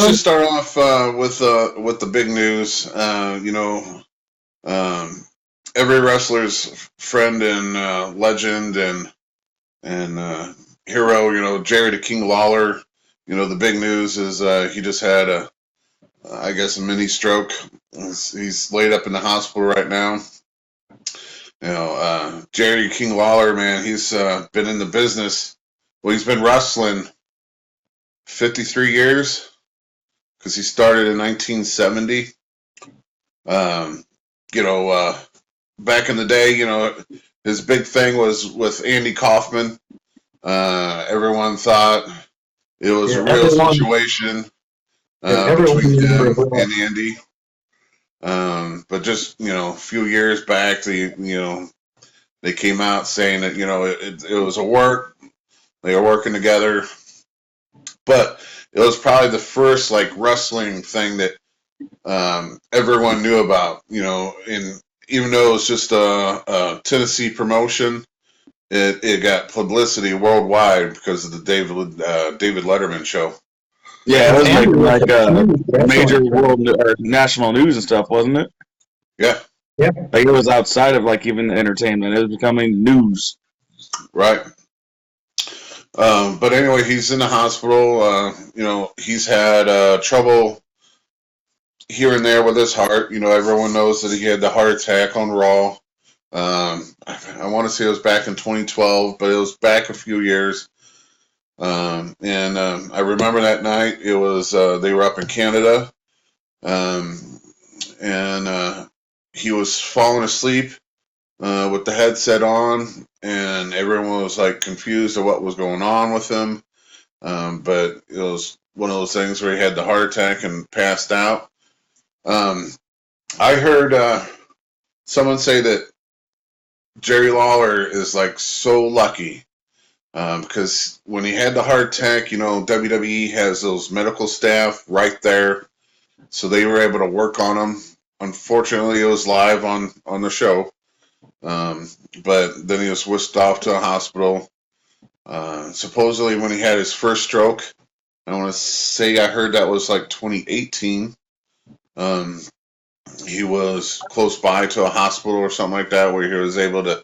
let's just start off with the big news. Um, every wrestler's friend and legend and hero, Jerry the King Lawler. The big news is he just had I guess, a mini stroke. He's laid up in the hospital right now. Jerry King Lawler, man, he's been in the business. Well, he's been wrestling 53 years because he started in 1970. Back in the day, his big thing was with Andy Kaufman. Everyone thought it was a real situation between him and Andy. But just, a few years back, they came out saying that, it was a work. They were working together. But it was probably the first, wrestling thing that everyone knew about, and even though it was just a Tennessee promotion, it got publicity worldwide because of the David Letterman show. Yeah, it was making major world or national news and stuff, wasn't it? Yeah. Yeah. It was outside of even entertainment. It was becoming news. Right. But anyway, he's in the hospital. He's had trouble here and there with his heart. Everyone knows that he had the heart attack on Raw. I want to say it was back in 2012, but it was back a few years. I remember that night. It was they were up in Canada, and he was falling asleep with the headset on, and everyone was confused of what was going on with him. But it was one of those things where he had the heart attack and passed out. I heard someone say that Jerry Lawler is so lucky. Because when he had the heart attack, WWE has those medical staff right there, so they were able to work on him. Unfortunately, it was live on the show, but then he was whisked off to a hospital. Supposedly, when he had his first stroke, I want to say I heard that was 2018. He was close by to a hospital or something like that, where he was able to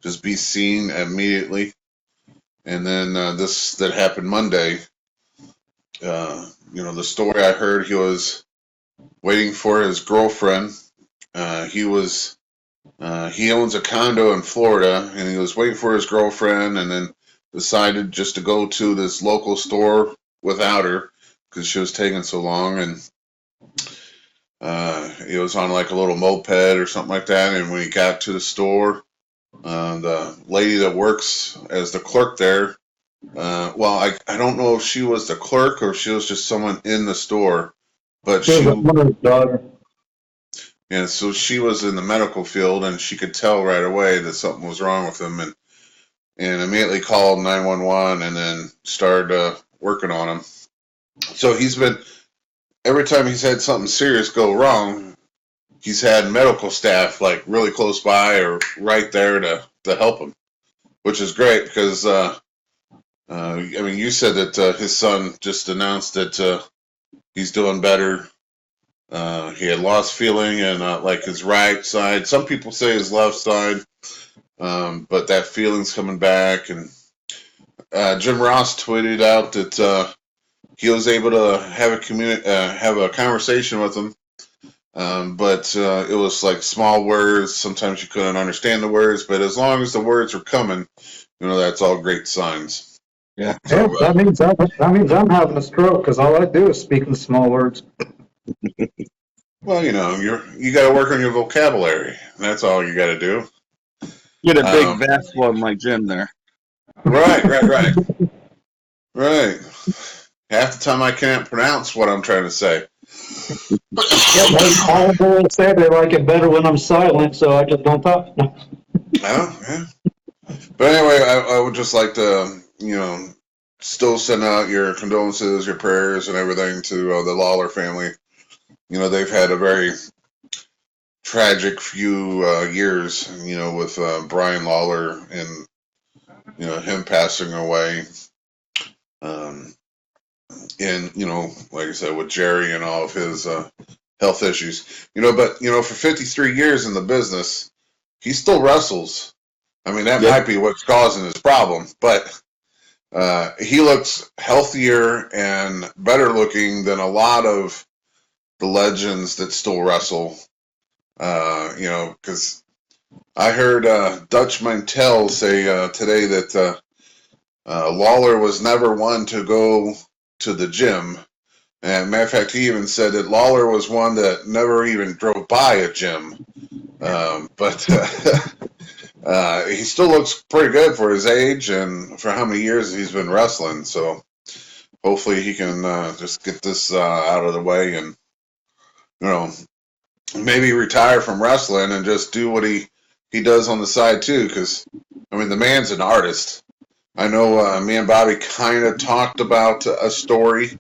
just be seen immediately. And then that happened Monday. The story I heard, he was waiting for his girlfriend. He owns a condo in Florida, and he was waiting for his girlfriend, and then decided just to go to this local store without her because she was taking so long. And he was on a little moped or something like that. And when he got to the store, the lady that works as the clerk there, I don't know if she was the clerk or if she was just someone in the store, but she was daughter. Yeah, so she was in the medical field, and she could tell right away that something was wrong with him, and immediately called 911 and then started working on him. So he's been, every time he's had something serious go wrong, he's had medical staff really close by or right there to help him, which is great because you said that his son just announced that he's doing better. He had lost feeling in his right side. Some people say his left side, but that feeling's coming back. And Jim Ross tweeted out that he was able to have a conversation with him. But it was small words. Sometimes you couldn't understand the words, but as long as the words were coming, that's all great signs. Yeah, that means I'm having a stroke because all I do is speak in small words. Well, you got to work on your vocabulary. That's all you got to do. Get a big vast one like Jim there. Right. Right. Half the time I can't pronounce what I'm trying to say. All girls say they like it better when I'm silent, so I just don't talk. Oh, yeah. But anyway, I would just like to, still send out your condolences, your prayers, and everything to the Lawler family. They've had a very tragic few years, with Brian Lawler and, him passing away. and like I said, with Jerry and all of his health issues, but for 53 years in the business, he still wrestles. I mean, that might be what's causing his problem, but he looks healthier and better looking than a lot of the legends that still wrestle. Because I heard Dutch Mantel say today that Lawler was never one to go to the gym. And matter of fact, he even said that Lawler was one that never even drove by a gym. But he still looks pretty good for his age and for how many years he's been wrestling. So hopefully he can just get this out of the way and, maybe retire from wrestling and just do what he does on the side too. Because, I mean, the man's an artist. I know me and Bobby kind of talked about a story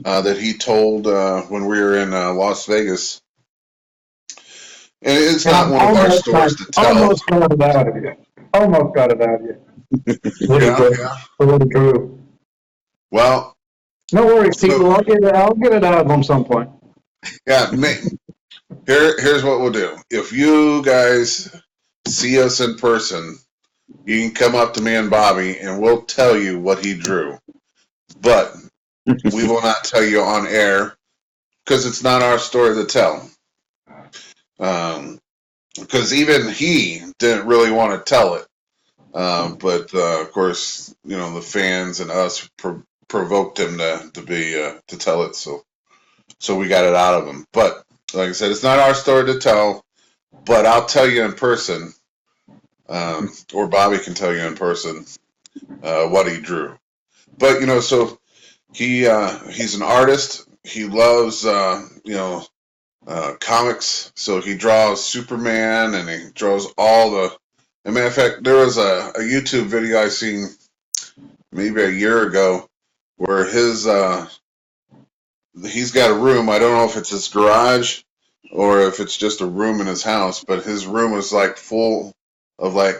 that he told when we were in Las Vegas. And it's not one of our stories to tell. Almost got it out of you. Almost got it out of you. Really true. Well, no worries, people. I'll get it out of them some point. Yeah, here's what we'll do. If you guys see us in person, you can come up to me and Bobby, and we'll tell you what he drew. But we will not tell you on air because it's not our story to tell. Because even he didn't really want to tell it. But of course, the fans and us provoked him to tell it. So we got it out of him. But like I said, it's not our story to tell. But I'll tell you in person, or Bobby can tell you in person what he drew. But so he's an artist. He loves comics. So he draws Superman, and he draws all the. As a matter of fact, there was a YouTube video I seen maybe a year ago where he's got a room. I don't know if it's his garage or if it's just a room in his house, but his room is like full of like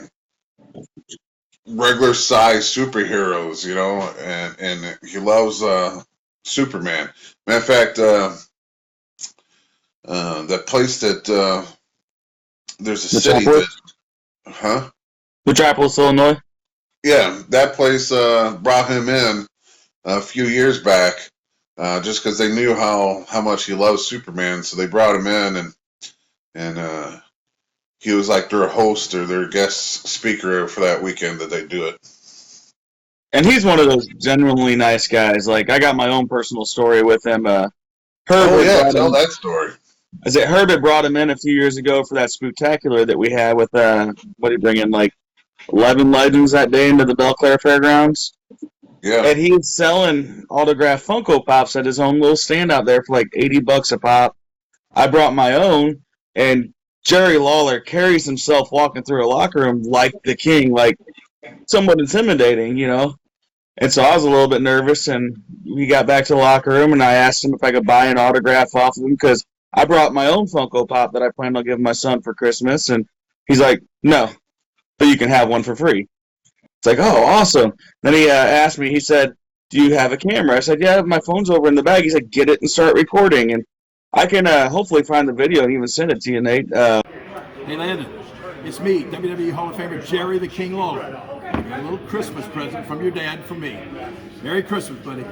regular size superheroes, and he loves Superman. Matter of fact, that place that there's a city that, Metropolis, Illinois. Yeah, that place brought him in a few years back, just because they knew how much he loves Superman, so they brought him in, and he was like their host or their guest speaker for that weekend that they do it. And he's one of those genuinely nice guys. Like, I got my own personal story with him. Tell that story. Is it Herbert brought him in a few years ago for that spectacular that we had with, what did he bring in, like 11 legends that day into the Belle Claire Fairgrounds? Yeah. And he was selling autographed Funko Pops at his own little stand out there for like $80 a pop. I brought my own, and Jerry Lawler carries himself walking through a locker room like the king, like somewhat intimidating, And so I was a little bit nervous, and we got back to the locker room, and I asked him if I could buy an autograph off of him because I brought my own Funko Pop that I planned on giving my son for Christmas, and he's like, no, but you can have one for free. It's like, oh, awesome. Then he asked me, he said, do you have a camera? I said, yeah, my phone's over in the bag. He said, get it and start recording. And I can hopefully find the video and even send it to you, Nate. Hey, Landon, it's me, WWE Hall of Famer Jerry the King Lawler. A little Christmas present from your dad for me. Merry Christmas, buddy.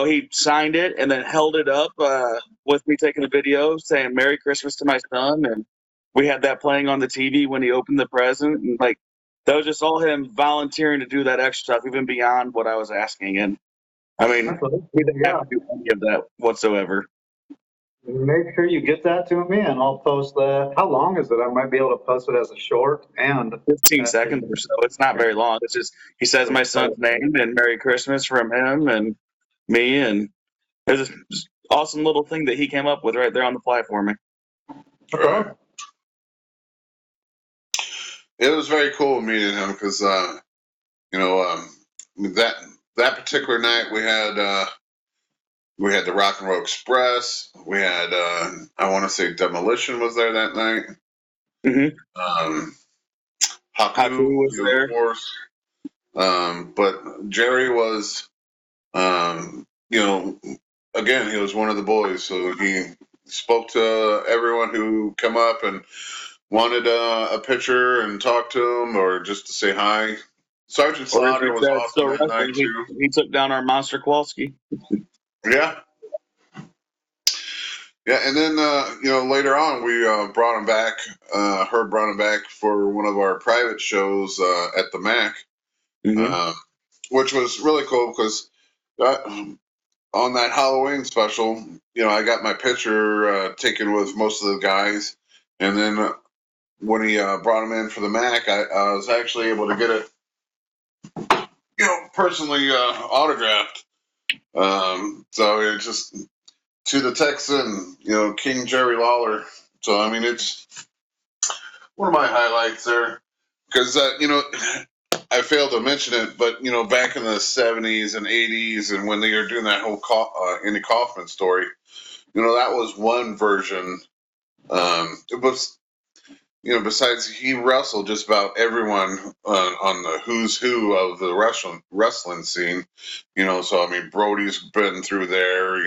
He signed it and then held it up with me taking the video saying Merry Christmas to my son. And we had that playing on the TV when he opened the present. And that was just all him volunteering to do that extra stuff, even beyond what I was asking. And I mean, he didn't have to do any of that whatsoever. Make sure you get that to me, and I'll post that. How long is it? I might be able to post it as a short and 15 seconds or so. It's not very long. It's just he says my son's name and Merry Christmas from him and me, and It was just awesome little thing that he came up with right there on the fly for me. Right. It was very cool meeting him because, that particular night we had the Rock and Roll Express. We had I want to say Demolition was there that night. Mm-hmm. Haku was there, of course. But Jerry was, again, he was one of the boys, so he spoke to everyone who come up and wanted a picture and talk to him or just to say hi. Sergeant Slaughter was awesome that night too. He took down our monster Kowalski. Yeah. Yeah, and then later on we brought him back. Herb brought him back for one of our private shows at the Mac, which was really cool because on that Halloween special, I got my picture taken with most of the guys, and then when he brought him in for the Mac, I was actually able to get it, personally autographed. So it just to the Texan, King Jerry Lawler. So I mean, it's one of my highlights there because I failed to mention it, but back in the 70s and 80s, and when they were doing that whole Andy Kaufman story, that was one version. It was. Besides he wrestled just about everyone on the who's who of the wrestling scene, so I mean, Brody's been through there,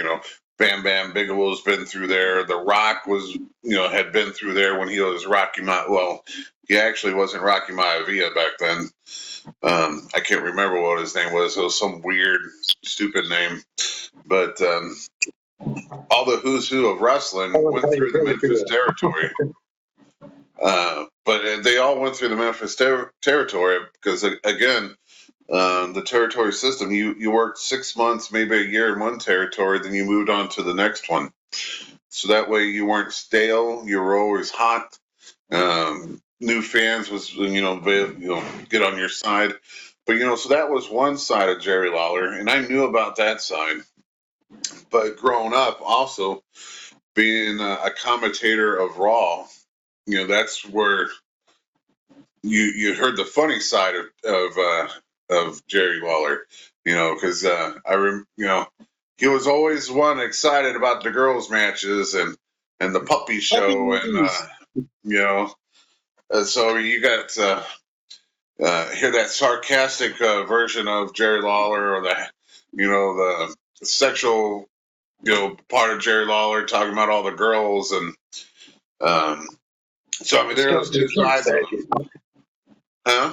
Bam Bam Bigelow's been through there. The Rock was, had been through there when he was well, he actually wasn't Rocky Maivia back then. I can't remember what his name was. It was some weird, stupid name, but all the who's who of wrestling went through the Memphis territory. But they all went through the Memphis territory because, again, the territory system, you worked 6 months, maybe a year in one territory, then you moved on to the next one. So that way you weren't stale, you were always hot. New fans was, get on your side. But, so that was one side of Jerry Lawler, and I knew about that side. But growing up, also being a commentator of Raw, that's where you heard the funny side of Jerry Lawler, because he was always one excited about the girls' matches and the puppy show, and so you got to hear that sarcastic version of Jerry Lawler, or the sexual part of Jerry Lawler talking about all the girls, and so I mean there was two sides of it. Huh?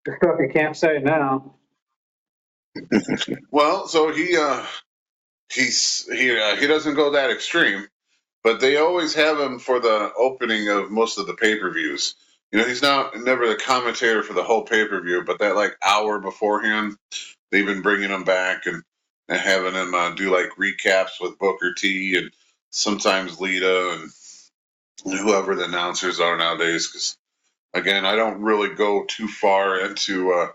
The stuff you can't say now. Well, so he doesn't go that extreme, but they always have him for the opening of most of the pay-per-views. He's never the commentator for the whole pay-per-view, but that hour beforehand, they've been bringing him back and having him do recaps with Booker T and sometimes Lita and whoever the announcers are nowadays. Because again, I don't really go too far into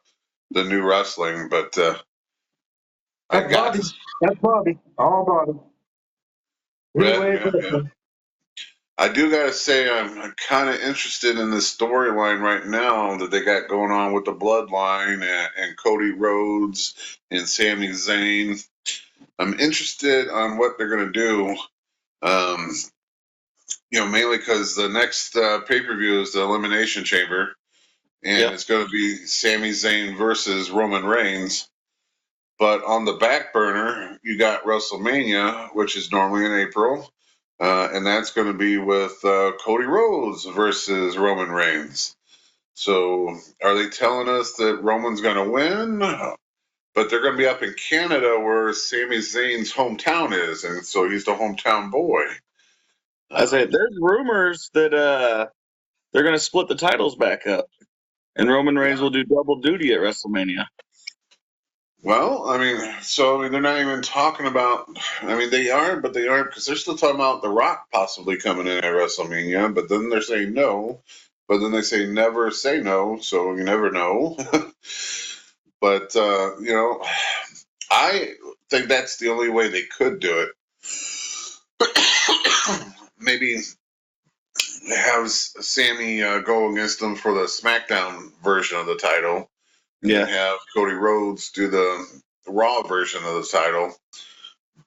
the new wrestling, but That's Bobby. All Bobby. Yeah. I do got to say, I'm kind of interested in this storyline right now that they got going on with the Bloodline and Cody Rhodes and Sami Zayn. I'm interested on what they're going to do. Mainly because the next pay-per-view is the Elimination Chamber, and it's going to be Sami Zayn versus Roman Reigns. But on the back burner, you got WrestleMania, which is normally in April, and that's going to be with Cody Rhodes versus Roman Reigns. So are they telling us that Roman's going to win? But they're going to be up in Canada where Sami Zayn's hometown is, and so he's the hometown boy. I say there's rumors that they're going to split the titles back up, and Roman Reigns will do double duty at WrestleMania. Well, they're not even talking about. They are, but they aren't, because they're still talking about The Rock possibly coming in at WrestleMania. But then they're saying no. But then they say never say no, so you never know. But I think that's the only way they could do it. Maybe have Sammy go against them for the SmackDown version of the title, and then have Cody Rhodes do the Raw version of the title.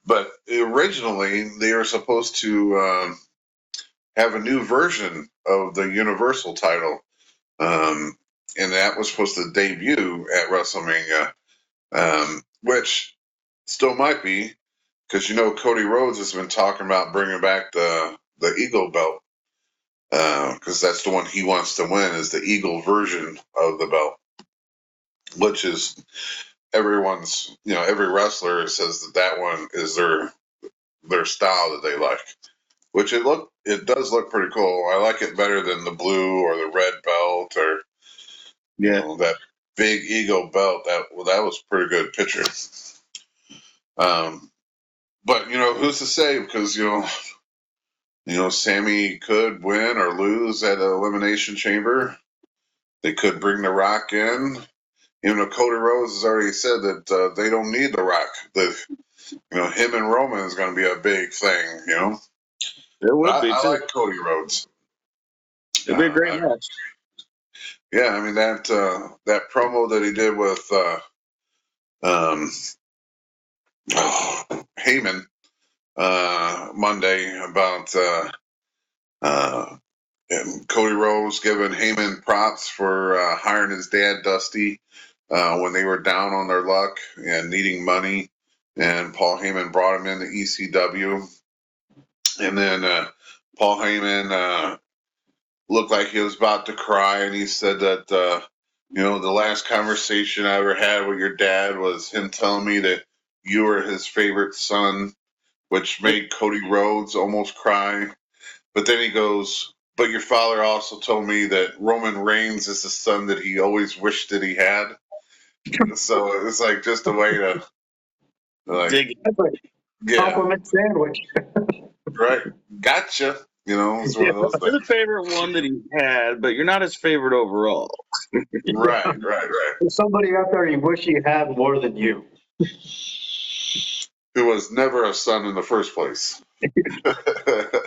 But originally, they were supposed to have a new version of the Universal title, and that was supposed to debut at WrestleMania, which still might be, because Cody Rhodes has been talking about bringing back the Eagle belt, because that's the one he wants to win, is the Eagle version of the belt, which is everyone's, every wrestler says that one is their style that they like, which it does look pretty cool. I like it better than the blue or the red belt or that big Eagle belt. That was a pretty good picture. But who's to say, because Sammy could win or lose at an Elimination Chamber. They could bring The Rock in. Cody Rhodes has already said that they don't need The Rock. Him and Roman is going to be a big thing. It would be too. I like Cody Rhodes. It'd be a great match. Yeah, I mean that promo that he did with Heyman Monday about Cody Rhodes giving Heyman props for hiring his dad Dusty when they were down on their luck and needing money, and Paul Heyman brought him into ECW, and then Paul Heyman looked like he was about to cry, and he said that the last conversation I ever had with your dad was him telling me that you were his favorite son, which made Cody Rhodes almost cry. But then he goes, but your father also told me that Roman Reigns is the son that he always wished that he had. So it's like just a way to dig it. Compliment sandwich. Right. Gotcha. It's one of those You're the things. favorite one that he had, but you're not his favorite overall. Right. There's somebody out there you wish you had more than you. Who was never a son in the first place.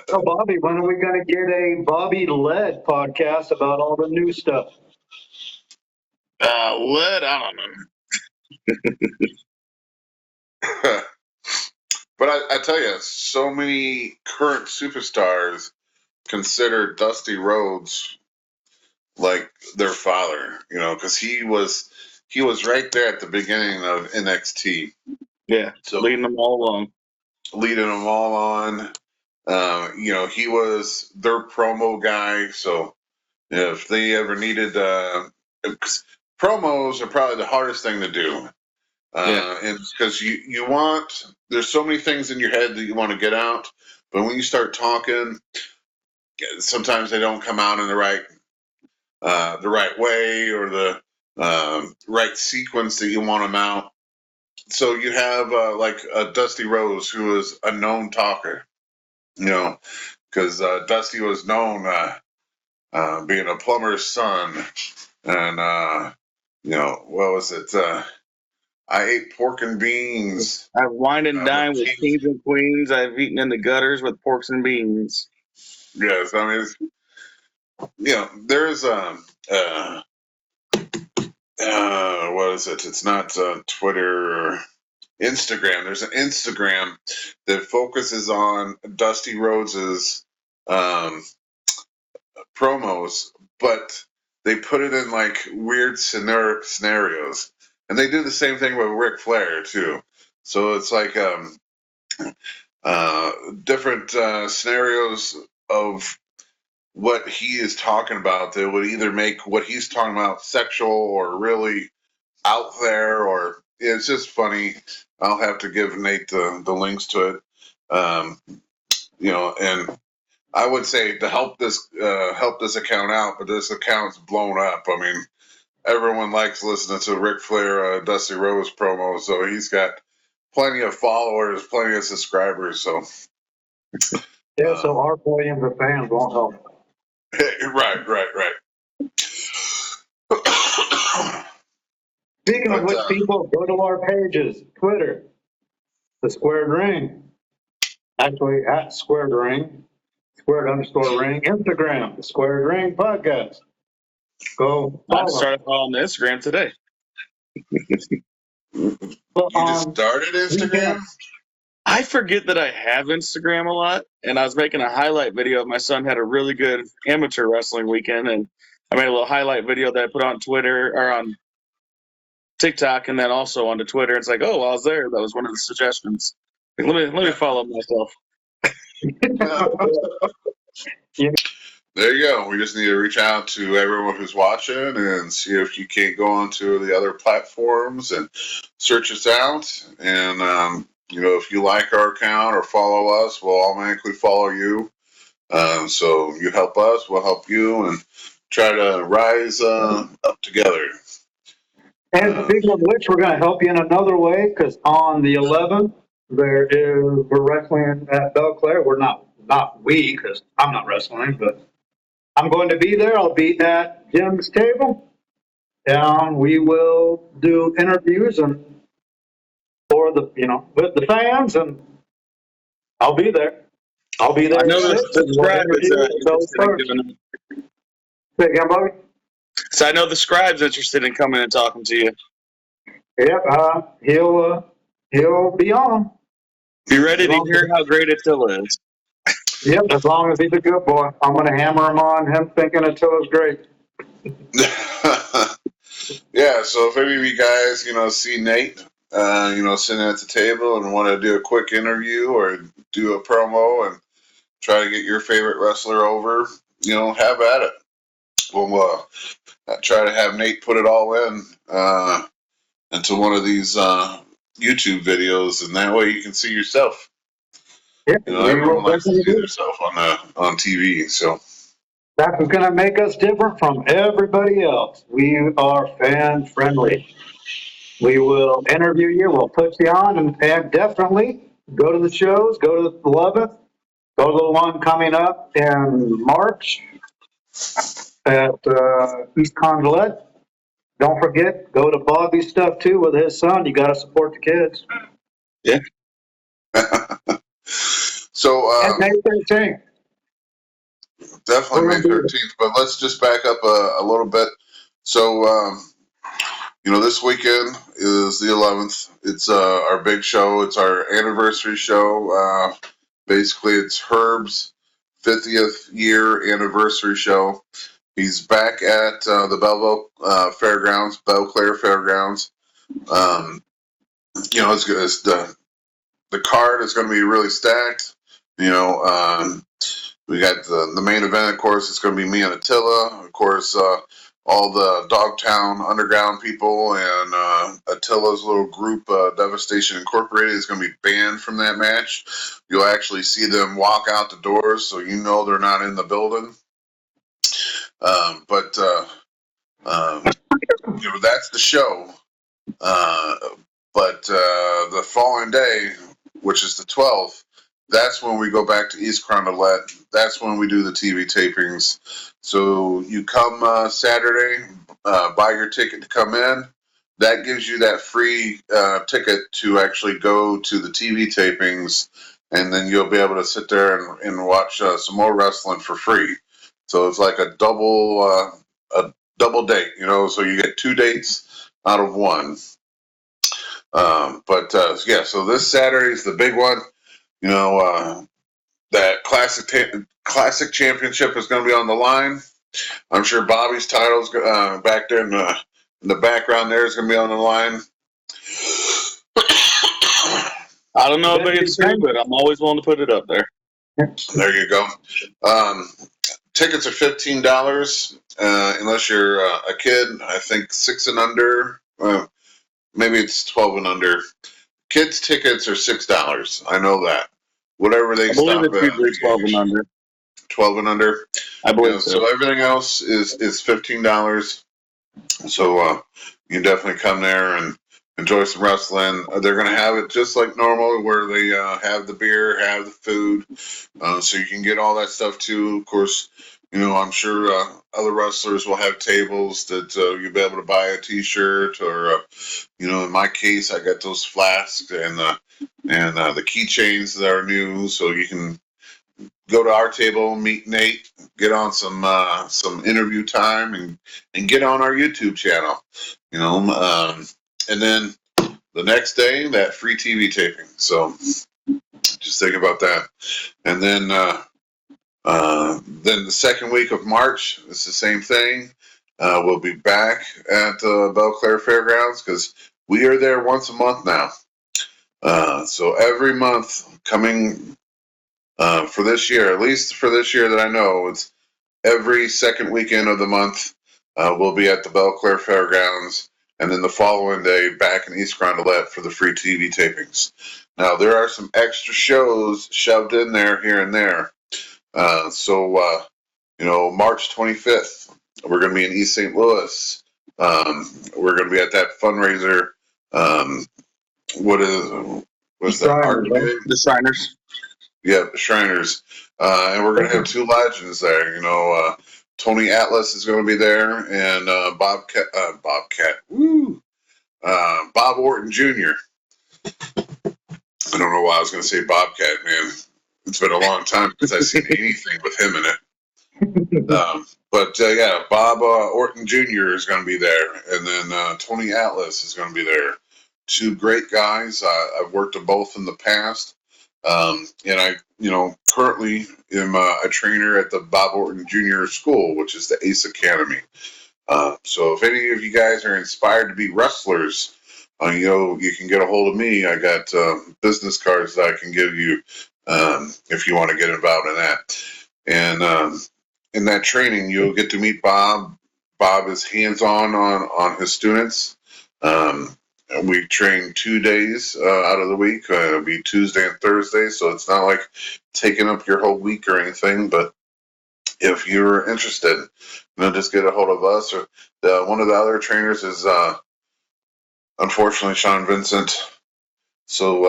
So, Bobby, when are we going to get a Bobby-led podcast about all the new stuff? What? I don't know. But I tell you, so many current superstars consider Dusty Rhodes like their father, because he was right there at the beginning of NXT. Yeah, so leading them all along. He was their promo guy. So if they ever needed, promos are probably the hardest thing to do. And because there's so many things in your head that you want to get out, but when you start talking, sometimes they don't come out in the right way or the right sequence that you want them out. So you have like a Dusty Rhodes, who is a known talker, because Dusty was known being a plumber's son, and what was it? I ate pork and beans. I've wined and dined with kings and queens. I've eaten in the gutters with porks and beans. Yes, I mean, there's what is it? It's not Twitter or Instagram. There's an Instagram that focuses on Dusty Rhodes's promos, but they put it in like weird scenarios. And they do the same thing with Ric Flair too. So it's like different scenarios of what he is talking about that would either make what he's talking about sexual or really out there, or it's just funny. I'll have to give Nate the links to it. And I would say to help this account out, but this account's blown up. I mean, everyone likes listening to Ric Flair, Dusty Rhodes promo, so he's got plenty of followers, plenty of subscribers. So so our millions of fans won't help. Right. Speaking of which, people, go to our pages, Twitter, the Squared Ring. Actually, at Squared Ring, _ring, Instagram, the Squared Ring Podcast. Go I follow. started following the Instagram today. But, You just started Instagram? I forget that I have Instagram a lot, and I was making a highlight video. My son had a really good amateur wrestling weekend, and I made a little highlight video that I put on Twitter or on TikTok, and then also onto Twitter. It's like, oh, I was there. That was one of the suggestions. Like, let me follow myself. There you go. We just need to reach out to everyone who's watching and see if you can't go onto the other platforms and search us out. And, if you like our account or follow us, we'll automatically follow you. So you help us, we'll help you, and try to rise up together. And speaking of which, we're going to help you in another way, because on the 11th, we're wrestling at Belclair. We're not because I'm not wrestling, but I'm going to be there. I'll be at Jim's table, and we will do interviews and for the with the fans, and I'll be there. I'll be there. I know the scribe is interested in giving. Say again, Bobby? So I know the scribe's interested in coming and talking to you. Yep, he'll be on. Be ready to hear how great Attila is. Yep, as long as he's a good boy. I'm going to hammer him on him thinking Attila's great. Yeah, so if any of you guys, see Nate, sitting at the table and want to do a quick interview or do a promo and try to get your favorite wrestler over, have at it. We'll try to have Nate put it all in into one of these YouTube videos, and that way you can see yourself. Yeah, everyone likes to see themselves on TV, so. That's what's going to make us different from everybody else. We are fan friendly. We will interview you. We'll put you on, and definitely go to the shows. Go to the 11th. Go to the one coming up in March at East Condulet. Don't forget, go to Bobby's stuff too with his son. You got to support the kids. Yeah. So and May 13th. Definitely May 13th, but let's just back up a little bit. So, this weekend is the 11th. It's our big show. It's our anniversary show. Basically, it's Herb's 50th year anniversary show. He's back at the Belleville Fairgrounds, Belclair Fairgrounds. It's the card is going to be really stacked. We got the main event, of course. It's going to be me and Attila. Of course, all the Dogtown Underground people and Attila's little group, Devastation Incorporated, is going to be banned from that match. You'll actually see them walk out the doors, so you know they're not in the building. But that's the show. But the following day, which is the 12th, that's when we go back to East Condulet. That's when we do the TV tapings. So you come Saturday, buy your ticket to come in. That gives you that free ticket to actually go to the TV tapings, and then you'll be able to sit there and watch some more wrestling for free. So it's like a double date, so you get 2 dates out of one. So this Saturday is the big one. That classic championship is going to be on the line. I'm sure Bobby's title's back there in the background there is going to be on the line. I don't know if it's true, but I'm always willing to put it up there. There you go. Tickets are $15 unless you're a kid. I think 6 and under. Maybe it's 12 and under. Kids' tickets are $6. I know that. Whatever they stop at. I believe it's usually 12 and under. 12 and under. I believe so. So everything else is $15. So you can definitely come there and enjoy some wrestling. They're going to have it just like normal, where they have the beer, have the food, so you can get all that stuff too. Of course, I'm sure other wrestlers will have tables that you'll be able to buy a T-shirt, or in my case, I got those flasks and the keychains that are new, so you can go to our table, meet Nate, get on some interview time, and get on our YouTube channel. And then the next day, that free TV taping. So just think about that. And then the second week of March, it's the same thing. We'll be back at Belclair Fairgrounds because we are there once a month now. So every month coming for this year, at least for this year that I know, it's every second weekend of the month. We'll be at the Belclair Fairgrounds, and then the following day back in East Grondolet for the free TV tapings. Now, there are some extra shows shoved in there here and there. March 25th, we're going to be in East St. Louis. We're going to be at that fundraiser. What's that? The Shriners. Yeah, the Shriners. And we're going to have two legends there. Tony Atlas is going to be there, and Bob Orton Jr. I don't know why I was going to say Bobcat, man. It's been a long time since I've seen anything with him in it. Bob Orton Jr. is going to be there, and then Tony Atlas is going to be there. Two great guys. I've worked with both in the past, and I, currently am a trainer at the Bob Orton Jr. School, which is the Ace Academy. So if any of you guys are inspired to be wrestlers, you can get a hold of me. I got business cards that I can give you if you want to get involved in that. And in that training, you'll get to meet Bob. Bob is hands-on on his students. We train 2 days out of the week. It'll be Tuesday and Thursday, so it's not like taking up your whole week or anything. But if you're interested, just get a hold of us. Or one of the other trainers is unfortunately Sean Vincent. So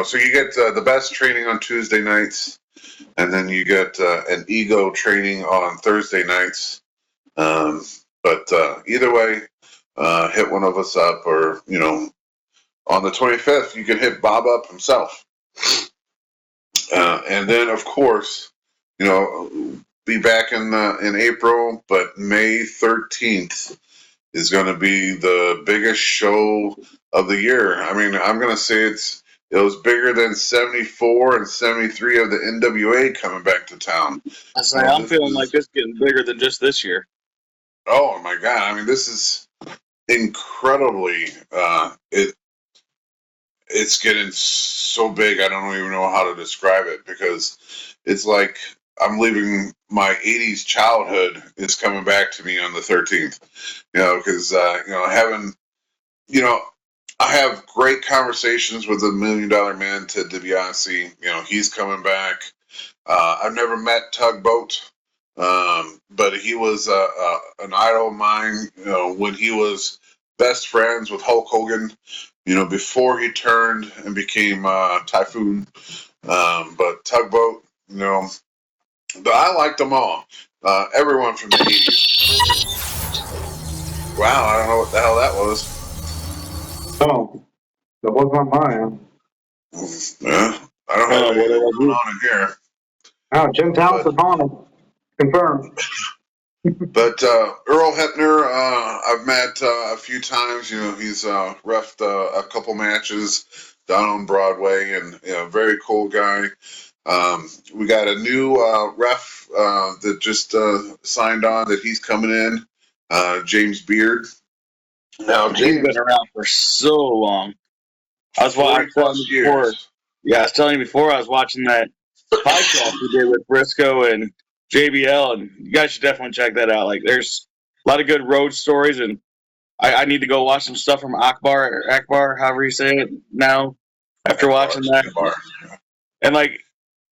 so you get the best training on Tuesday nights, and then you get an ego training on Thursday nights. But either way, hit one of us up, or on the 25th you can hit Bob up himself. And then of course, be back in April, but May 13th is going to be the biggest show of the year. I mean, I'm going to say it was bigger than 74 and 73 of the NWA coming back to town. I'm feeling like it's getting bigger than just this year. Oh my God. I mean, this is incredibly, it's getting so big. I don't even know how to describe it, because it's like I'm leaving my 80s childhood is coming back to me on the 13th, because, I have great conversations with the $1 Million Man, Ted DiBiase. He's coming back. I've never met Tugboat, but he was an idol of mine, when he was best friends with Hulk Hogan, before he turned and became Typhoon. But Tugboat, but I liked them all. Everyone from the 80s. Wow, I don't know what the hell that was. Oh, that was not mine. Yeah, I don't have anything going on in here. Oh, Jim Tallis is on it. Confirmed. But Earl Hebner, I've met a few times. He's reffed a couple matches down on Broadway, and very cool guy. We got a new ref that just signed on, that he's coming in, James Beard. Now, James He's been around for so long. I was watching before. Yeah, I was telling you before, I was watching that podcast we did with Briscoe and JBL, and you guys should definitely check that out. Like, there's a lot of good road stories, and I need to go watch some stuff from Akbar, however you say it now, after watching that. And, like,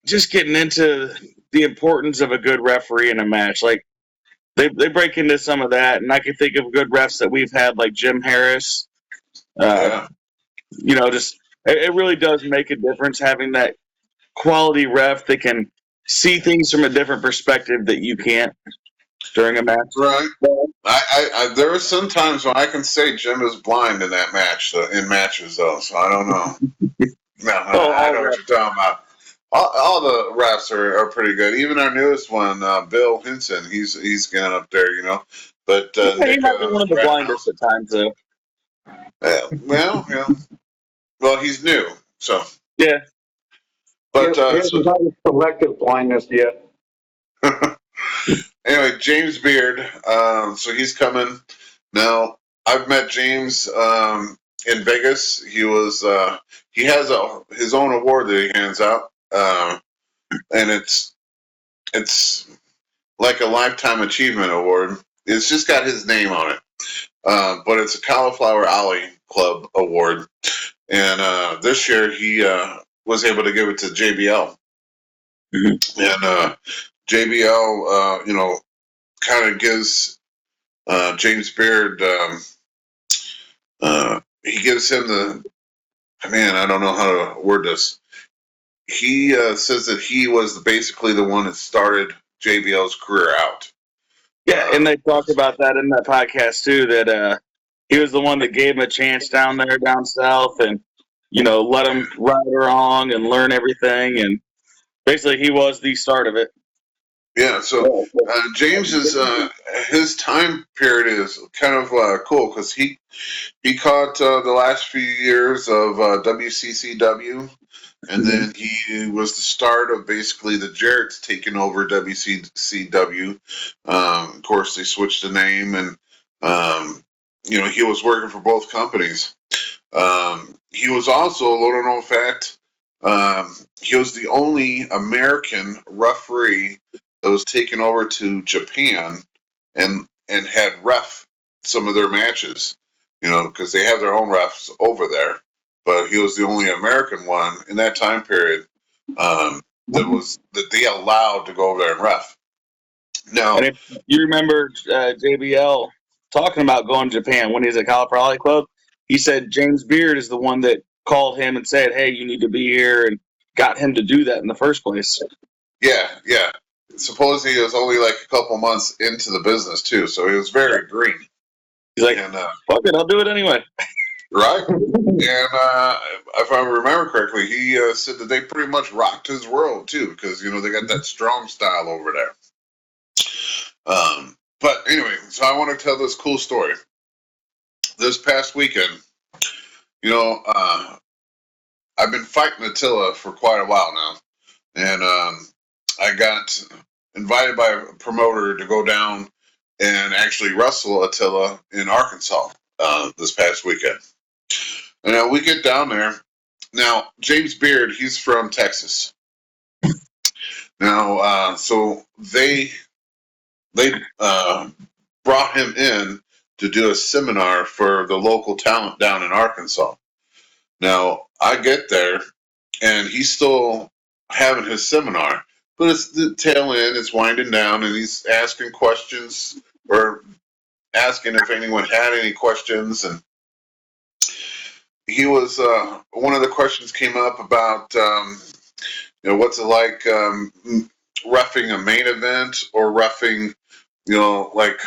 just getting into the importance of a good referee in a match. Like, they break into some of that, and I can think of good refs that we've had, like Jim Harris. Just it really does make a difference having that quality ref that can see things from a different perspective that you can't during a match. Right. There are some times when I can say Jim is blind in that match, in matches though. So I don't know. No, I know what you're talking about. All the refs are pretty good. Even our newest one, Bill Hinson, he's getting up there, you know. But He Nick, might be one of the blindest at times, though. Well, he's new, so Yeah. But he hasn't had selective blindness yet. Anyway, James Beard. So he's coming now. I've met James in Vegas. He has his own award that he hands out, and it's like a lifetime achievement award. It's just got his name on it, but it's a Cauliflower Alley Club award, and this year he was able to give it to JBL, and JBL, kind of gives James Beard. He gives him I don't know how to word this. He says that he was basically the one that started JBL's career out. Yeah, and they talked about that in that podcast too. That he was the one that gave him a chance down south, and let him ride along and learn everything. And basically, he was the start of it. Yeah, so James is his time period is kind of cool because he caught the last few years of WCCW, and then he was the start of basically the Jarretts taking over WCCW. Of course, they switched the name, and he was working for both companies. He was also, a little known fact, he was the only American referee that was taken over to Japan and had ref some of their matches, because they have their own refs over there. But he was the only American one in that time period that they allowed to go over there and ref. Now, and if you remember JBL talking about going to Japan when he was at Cauliflower Alley Club, he said James Beard is the one that called him and said, "Hey, you need to be here," and got him to do that in the first place. Yeah. Supposedly he was only like a couple months into the business too, so he was very green. He's like, "Fuck it, I'll do it anyway." Right, and if I remember correctly, he said that they pretty much rocked his world too, because they got that strong style over there. But anyway, so I want to tell this cool story. This past weekend, I've been fighting Attila for quite a while now, and I got invited by a promoter to go down and actually wrestle Attila in Arkansas this past weekend. And we get down there. Now, James Beard, he's from Texas. Now, so they brought him in to do a seminar for the local talent down in Arkansas. Now, I get there, and he's still having his seminar, but it's the tail end, it's winding down, and he's asking questions, or asking if anyone had any questions, and he was, one of the questions came up about, what's it like reffing a main event or reffing, like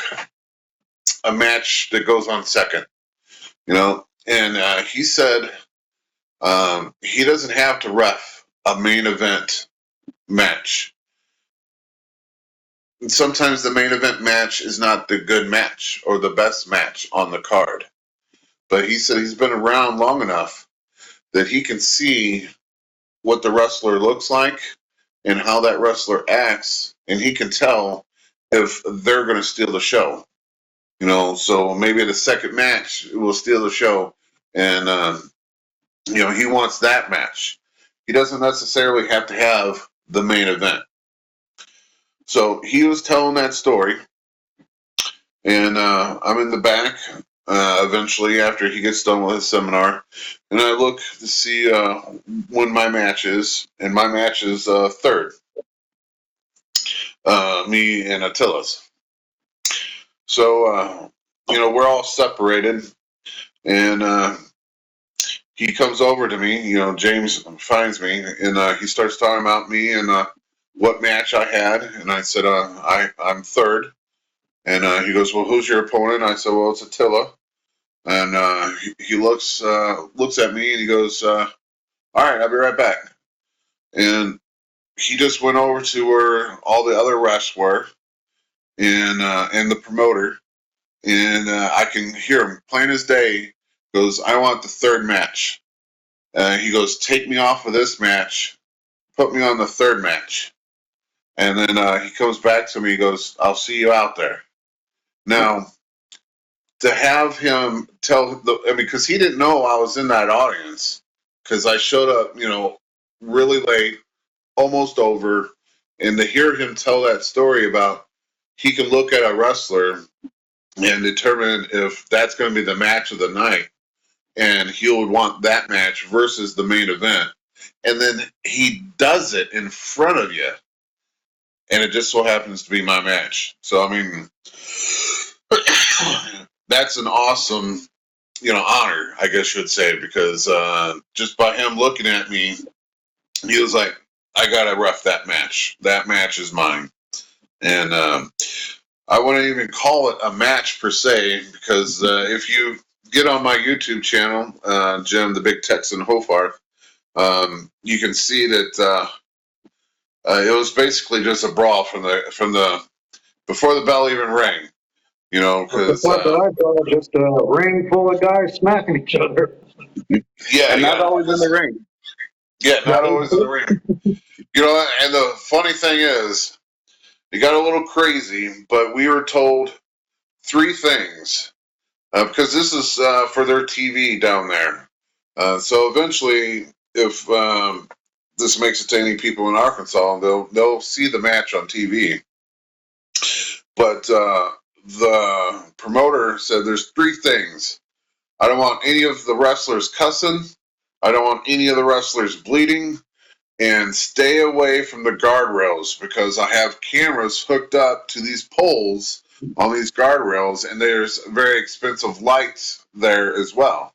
a match that goes on second, and he said he doesn't have to ref a main event match. And sometimes the main event match is not the good match or the best match on the card. But he said he's been around long enough that he can see what the wrestler looks like and how that wrestler acts, and he can tell if they're going to steal the show. So maybe the second match will steal the show, and he wants that match. He doesn't necessarily have to have the main event. So he was telling that story, and I'm in the back eventually after he gets done with his seminar, and I look to see when my match is, and my match is third, me and Attila's. So, we're all separated, and he comes over to me, James finds me, and he starts talking about me and what match I had, and I said, I'm third. And he goes, well, who's your opponent? I said, well, it's Attila. And he looks at me and he goes, all right, I'll be right back. And he just went over to where all the other refs were, and the promoter, and I can hear him plain as day. Goes, I want the third match. He goes, take me off of this match, put me on the third match. And then he comes back to me. He goes, I'll see you out there. Now, to have him tell because he didn't know I was in that audience, because I showed up, really late, almost over, and to hear him tell that story about he can look at a wrestler and determine if that's going to be the match of the night, and he would want that match versus the main event, and then he does it in front of you, and it just so happens to be my match. So I mean, that's an awesome, honor, I guess you would say, because just by him looking at me, he was like, I gotta ref that match. That match is mine. And I wouldn't even call it a match per se, because if you get on my YouTube channel, Jim the Big Texan Hoffarth, you can see that it was basically just a brawl from the before the bell even rang. Because the part that I saw just a ring full of guys smacking each other. Yeah, and not always in the ring. Yeah, not always in the ring. And the funny thing is, it got a little crazy, but we were told 3 things, because this is for their TV down there. So eventually, if this makes it to any people in Arkansas, they'll see the match on TV. But the promoter said there's 3 things. I don't want any of the wrestlers cussing. I don't want any of the wrestlers bleeding. And stay away from the guardrails, because I have cameras hooked up to these poles on these guardrails, and there's very expensive lights there as well.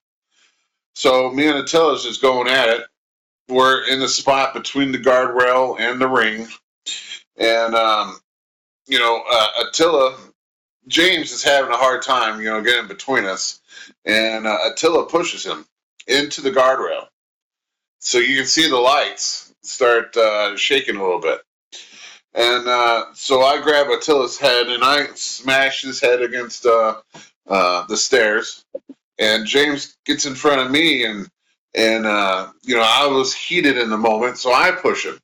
So me and Attila's just going at it. We're in the spot between the guardrail and the ring. And, Attila, James is having a hard time, getting between us. And Attila pushes him into the guardrail. So you can see the lights start shaking a little bit. And so I grab Attila's head and I smash his head against the stairs. And James gets in front of me, and I was heated in the moment, so I push him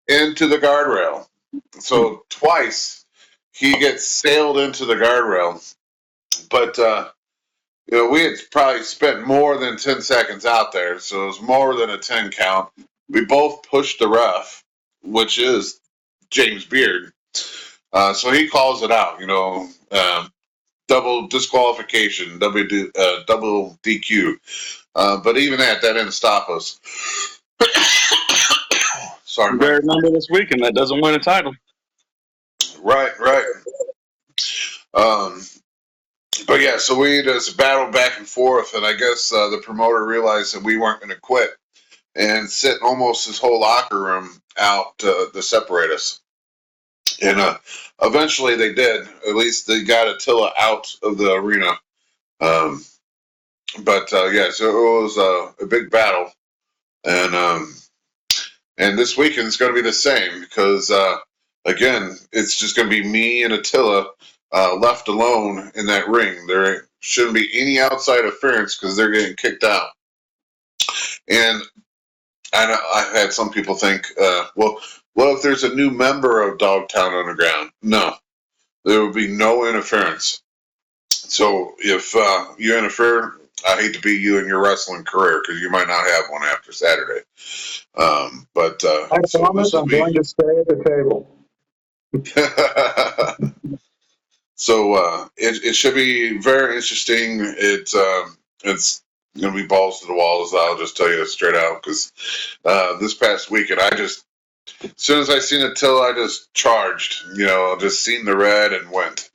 into the guardrail. So twice he gets sailed into the guardrail. But we had probably spent more than 10 seconds out there, so it was more than a 10 count. We both pushed the ref, which is James Beard. So he calls it out, double disqualification, double DQ. But even that didn't stop us. Sorry, You better remember this weekend that doesn't win a title. Right. But yeah, so we just battled back and forth, and I guess the promoter realized that we weren't going to quit and sit almost his whole locker room out to separate us. And eventually they did. At least they got Attila out of the arena. But so it was a big battle. And this weekend is going to be the same, because, again, it's just going to be me and Attila left alone in that ring. There shouldn't be any outside interference, because they're getting kicked out. And I've had some people think, well, if there's a new member of Dogtown Underground? No, there will be no interference. So if you interfere, I hate to be you in your wrestling career, because you might not have one after Saturday. But I promise I'm going to stay at the table. So it should be very interesting. It's going to be balls to the walls. I'll just tell you straight out, because this past weekend, as soon as I seen Attila, I just charged. Just seen the red and went.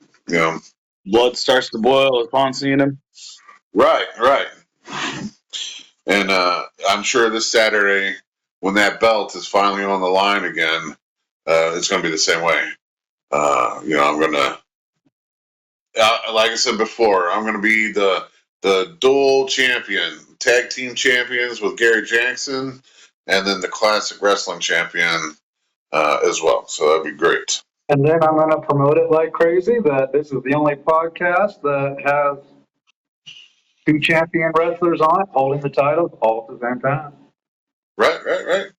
Blood starts to boil upon seeing him. Right. And I'm sure this Saturday, when that belt is finally on the line again, it's going to be the same way. I'm going to, like I said before, I'm going to be the dual champion, tag team champions with Gary Jackson, and then the classic wrestling champion as well. So that'd be great. And then I'm going to promote it like crazy that this is the only podcast that has 2 champion wrestlers on it holding the titles all at the same time. Right.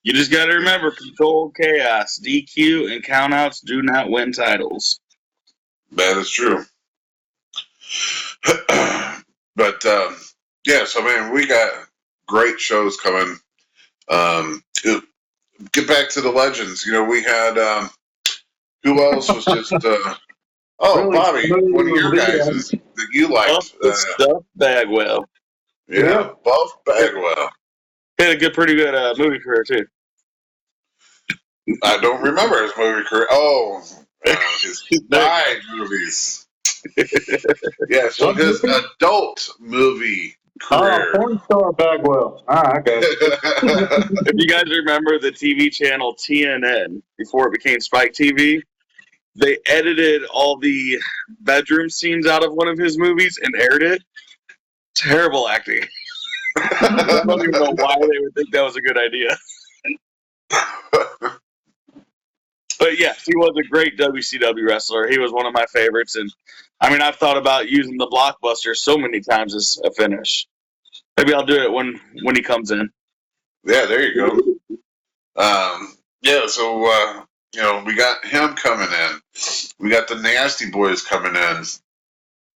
You just got to remember, controlled chaos, DQ, and countouts do not win titles. That is true. But so man, we got great shows coming. Get back to the legends. We had who else was just Really Bobby, smooth one of your guys that you liked. Stuff Bagwell. Yeah, Buff Bagwell. He had a pretty good movie career too. I don't remember his movie career. Oh, his died movies. Yeah, so his adult movie career. Oh, porn star Bagwell. All right, okay. If you guys remember the TV channel TNN before it became Spike TV, they edited all the bedroom scenes out of one of his movies and aired it. Terrible acting. I don't even know why they would think that was a good idea. But yes, he was a great WCW wrestler. He was one of my favorites. And I mean, I've thought about using the Blockbuster so many times as a finish. Maybe I'll do it when he comes in. Yeah, there you go. So we got him coming in. We got the Nasty Boys coming in.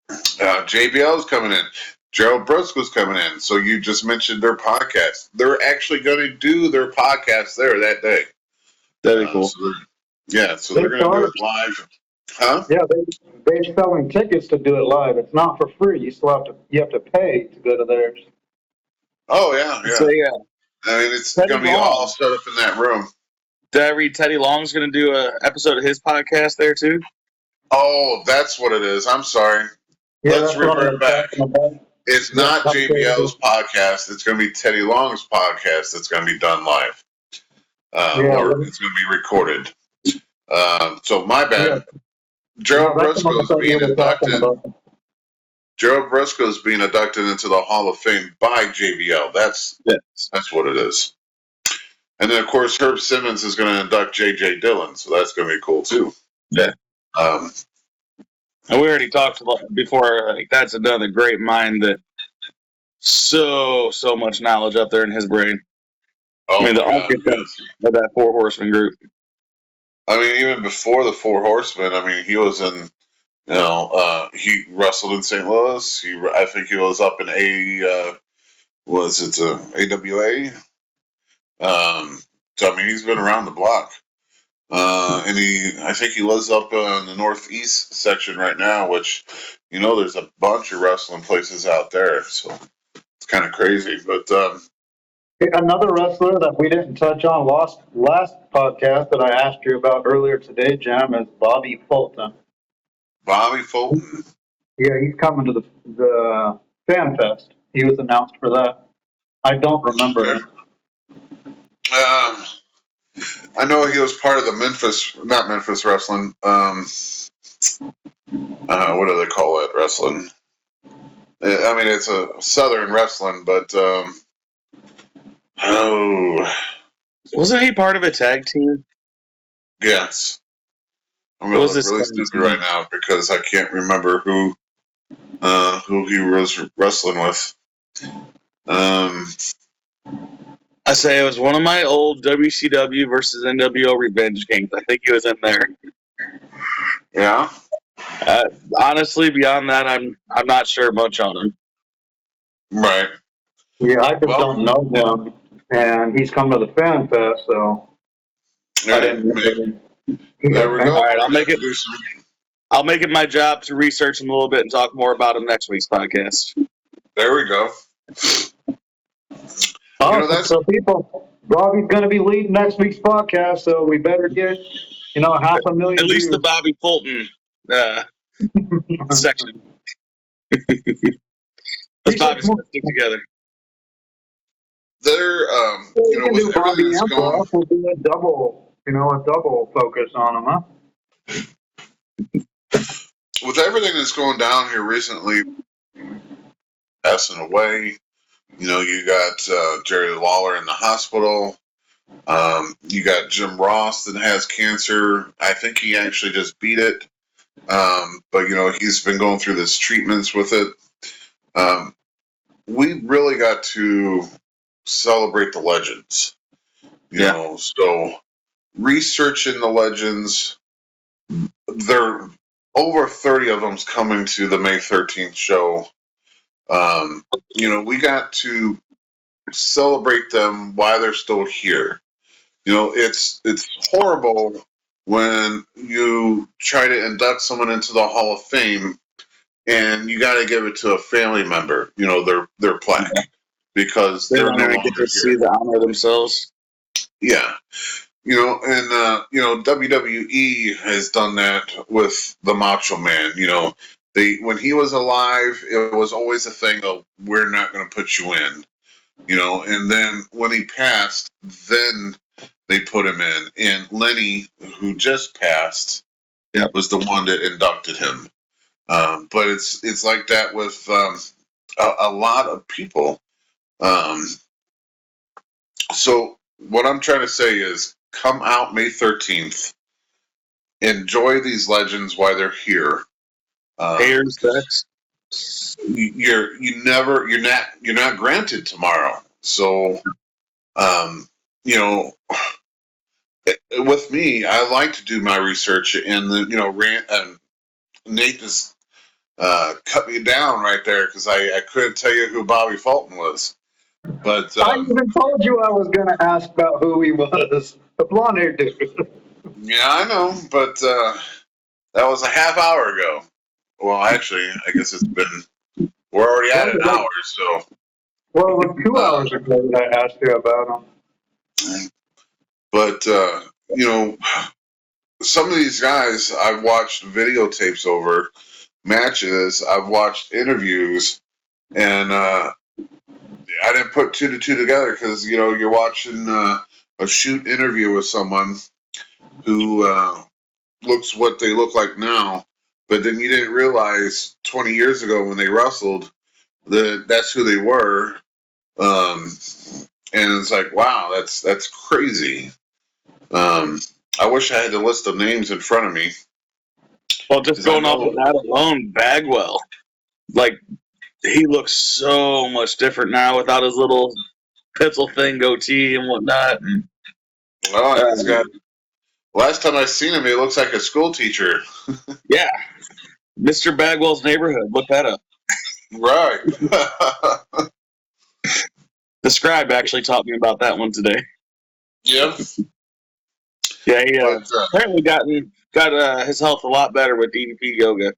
JBL's coming in. Gerald Briscoe's coming in. So you just mentioned their podcast. They're actually going to do their podcast there that day. That'd be cool. So they're going to do it live. Huh? Yeah, they're selling tickets to do it live. It's not for free. You have to pay to go to theirs. Oh yeah. So yeah, I mean, it's going to be all set up in that room. Did I read Teddy Long's going to do an episode of his podcast there too? Oh, that's what it is. I'm sorry. Yeah, Let's revert back. It's not JBL's podcast. It's going to be Teddy Long's podcast that's going to be done live. Or it's going to be recorded. So my bad. Gerald Briscoe's being inducted. Gerald Briscoe's being inducted into the Hall of Fame by JBL. That's what it is. And then, of course, Herb Simmons is going to induct J.J. Dillon, so that's going to be cool, too. Yeah. And we already talked before, like, that's another great mind that so much knowledge up there in his brain. Oh, I mean, the architect of that Four Horsemen group. I mean, even before the Four Horsemen, I mean, he was in, he wrestled in St. Louis. I think he was up in AWA? So, I mean, he's been around the block. And I think he lives up in the northeast section right now, which, there's a bunch of wrestling places out there. So it's kind of crazy. But another wrestler that we didn't touch on last podcast that I asked you about earlier today, Jim, is Bobby Fulton. Bobby Fulton. Yeah, he's coming to the Fan Fest. He was announced for that. I don't remember him. I know he was part of the not Memphis wrestling. What do they call it? Wrestling. I mean, it's a Southern wrestling, but wasn't he part of a tag team? Yes. I'm going to look really stupid right now because I can't remember who he was wrestling with. I say it was one of my old WCW versus NWO Revenge games. I think he was in there. Yeah. Honestly, beyond that, I'm not sure much on him. Right. Yeah, I just don't know him, and he's come to the Fan Fest, so I didn't know him. There we go. All right, I'll make it my job to research him a little bit and talk more about him next week's podcast. There we go. So people, Bobby's going to be leading next week's podcast, so we better get, 500,000 At least views. the Bobby Fulton section. Let's Bobby stick together. There, with everything that's going on. We'll do a a double focus on them, huh? With everything that's going down here recently, passing away, you got Jerry Lawler in the hospital. You got Jim Ross that has cancer. I think he actually just beat it. But he's been going through this treatments with it. We really got to celebrate the legends. So researching the legends, there over 30 of them's coming to the May 13th show. We got to celebrate them while they're still here. It's horrible when you try to induct someone into the Hall of Fame and you got to give it to a family member, their plaque, because They they're don't no even longer get to here. see the honor themselves. Yeah. WWE has done that with the Macho Man. When he was alive, it was always a thing of, we're not going to put you in, and then when he passed, then they put him in. And Lenny, who just passed, was the one that inducted him. But it's like that with a lot of people. So what I'm trying to say is, come out May 13th. Enjoy these legends while they're here. Pay respects. You're not granted tomorrow. So, with me, I like to do my research, and Nate just cut me down right there because I couldn't tell you who Bobby Fulton was. But I even told you I was going to ask about who he was. The blonde-haired dude. yeah, I know, but that was a half hour ago. Well, actually, I guess we're already at an hour, so. Well, it was 2 hours ago that I asked you about him. But, some of these guys, I've watched videotapes over matches, I've watched interviews, and I didn't put two to two together because, you're watching a shoot interview with someone who looks what they look like now, but then you didn't realize 20 years ago when they wrestled that's who they were. And it's like, wow, that's crazy. I wish I had the list of names in front of me. Well, just going off of that alone, Bagwell, he looks so much different now without his little pencil thing goatee and whatnot. Well, he's got. Last time I seen him, he looks like a school teacher. Yeah, Mr. Bagwell's Neighborhood. Look that up. Right. The scribe actually taught me about that one today. Yep. Yeah, he apparently got his health a lot better with DDP yoga.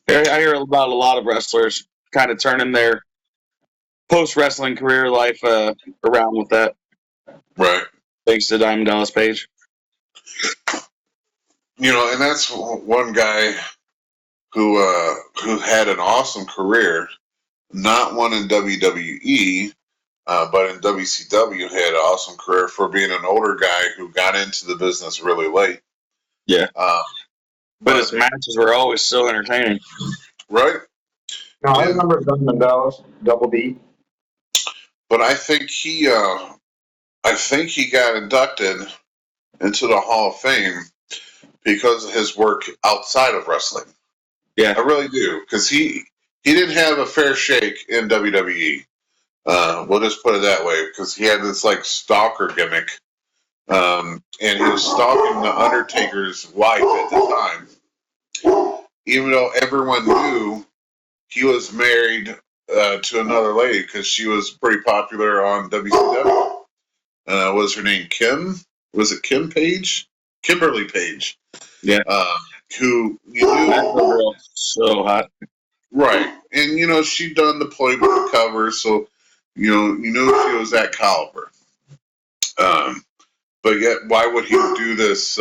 I hear about a lot of wrestlers kind of turning their post-wrestling career life around with that. Right. Thanks to Diamond Dallas Page. And that's one guy who had an awesome career, not one in WWE, but in WCW, had an awesome career for being an older guy who got into the business really late. Yeah. But his matches were always so entertaining. Right. No, I remember Diamond Dallas, Double D. But I think he got inducted into the Hall of Fame because of his work outside of wrestling. Yeah, I really do, because he didn't have a fair shake in WWE. We'll just put it that way, because he had this stalker gimmick, and he was stalking the Undertaker's wife at the time, even though everyone knew he was married to another lady, because she was pretty popular on WCW. Was her name Kim? Was it Kim Page? Kimberly Page. Yeah. Who you knew. That girl, so hot. Right. And, she'd done the Playboy cover, so, you knew she was that caliber. But yet, why would he do this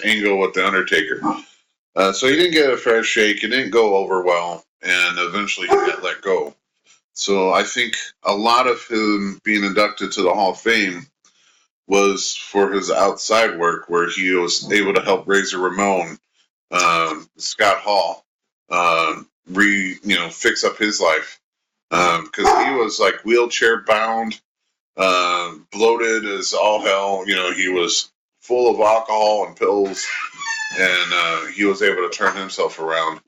angle with The Undertaker? So he didn't get a fair shake. It didn't go over well, and eventually he got let go. So I think a lot of him being inducted to the Hall of Fame was for his outside work, where he was able to help Razor Ramon, Scott Hall, fix up his life, because he was like wheelchair bound, bloated as all hell. He was full of alcohol and pills, and he was able to turn himself around.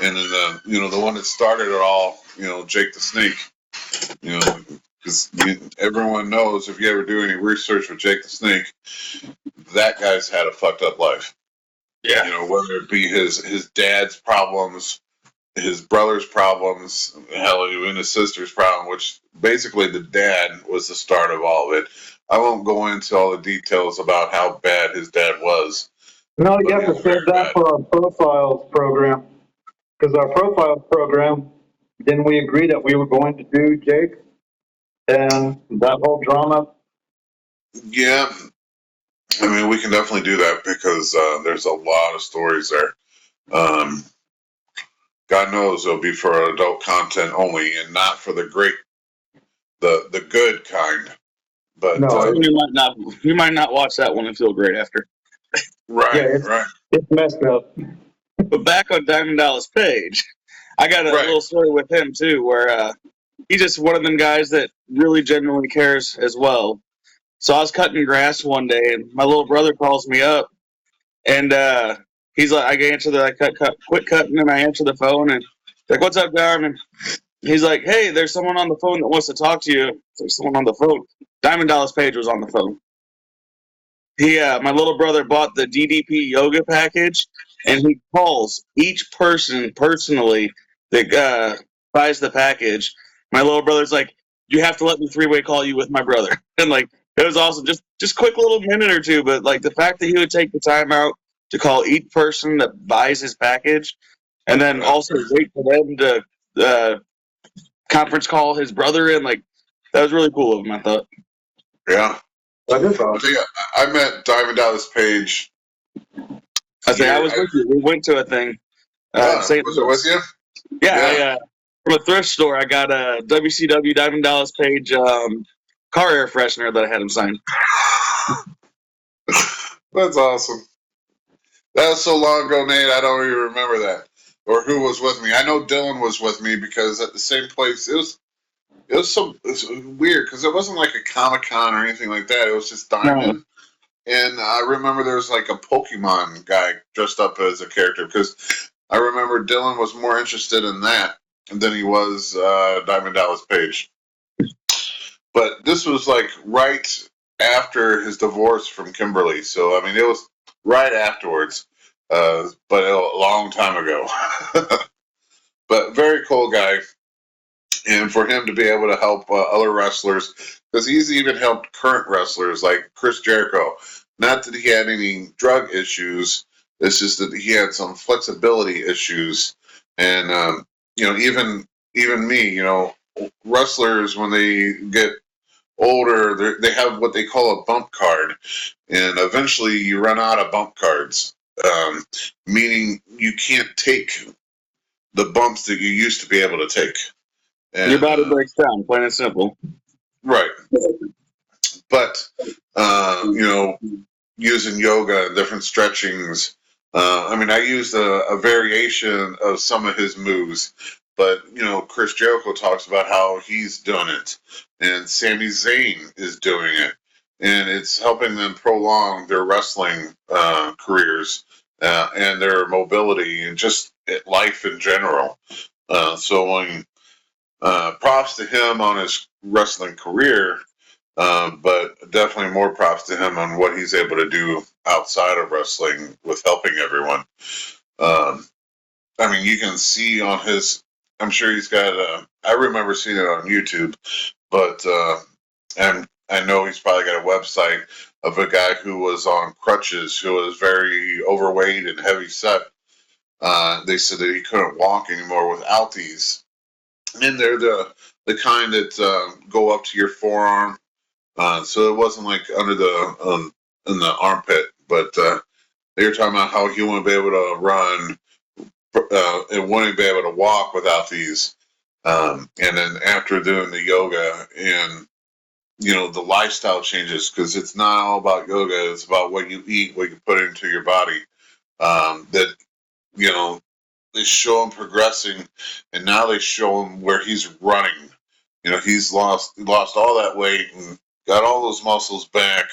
And then the one that started it all, Jake the Snake, because everyone knows, if you ever do any research with Jake the Snake, that guy's had a fucked up life. Yeah. Whether it be his dad's problems, his brother's problems, hell, even his sister's problem, which basically the dad was the start of all of it. I won't go into all the details about how bad his dad was. No, you have to save that for our profiles program. Because our profiles program, didn't we agree that we were going to do Jake and that whole drama? Yeah. I mean, we can definitely do that, because there's a lot of stories there. God knows it'll be for adult content only, and not for the good kind. But No, you might not watch that one and feel great after. right. It's messed up. But back on Diamond Dallas Page, I got a little story with him too, where he's just one of them guys that really genuinely cares as well. So I was cutting grass one day, and my little brother calls me up, and he's like, quit cutting, and I answer the phone, and like, "What's up, Diamond?" He's like, "Hey, there's someone on the phone that wants to talk to you." There's someone on the phone. Diamond Dallas Page was on the phone. My little brother bought the DDP yoga package, and he calls each person personally that buys the package. My little brother's like, "You have to let me three-way call you with my brother," and like, it was awesome. Just quick little minute or two, but like the fact that he would take the time out to call each person that buys his package, and then also wait for them to conference call his brother in, like, that was really cool of him, I thought. Yeah. I met Diamond Dallas Page. I was with you. We went to a thing. Was it with you? Yeah. From a thrift store, I got a WCW Diamond Dallas Page car air freshener that I had him sign. That's awesome. That was so long ago, Nate, I don't even remember that. Or who was with me. I know Dylan was with me, because at the same place, it was weird, because it wasn't like a Comic-Con or anything like that. It was just Diamond. No. And I remember there was like a Pokemon guy dressed up as a character, because I remember Dylan was more interested in that than he was Diamond Dallas Page. But this was like right after his divorce from Kimberly. So, I mean, it was right afterwards, but a long time ago. But very cool guy. And for him to be able to help other wrestlers, because he's even helped current wrestlers like Chris Jericho. Not that he had any drug issues, it's just that he had some flexibility issues. And, even me, wrestlers, when they get older, they have what they call a bump card. And eventually you run out of bump cards, meaning you can't take the bumps that you used to be able to take. And, your body breaks down, plain and simple. Right. But, using yoga and different stretchings, I used a variation of some of his moves, but, Chris Jericho talks about how he's done it, and Sami Zayn is doing it, and it's helping them prolong their wrestling careers and their mobility and just life in general. So when props to him on his wrestling career, but definitely more props to him on what he's able to do outside of wrestling with helping everyone. You can see on his, I'm sure he's got, I remember seeing it on YouTube, but and I know he's probably got a website of a guy who was on crutches, who was very overweight and heavy set. They said that he couldn't walk anymore without these. And they're the kind that go up to your forearm. So it wasn't like under in the armpit, but they were talking about how he wouldn't be able to run and wouldn't be able to walk without these. And then after doing the yoga and the lifestyle changes, because it's not all about yoga. It's about what you eat, what you put into your body. That, they show him progressing, and now they show him where he's running. He's lost all that weight and got all those muscles back,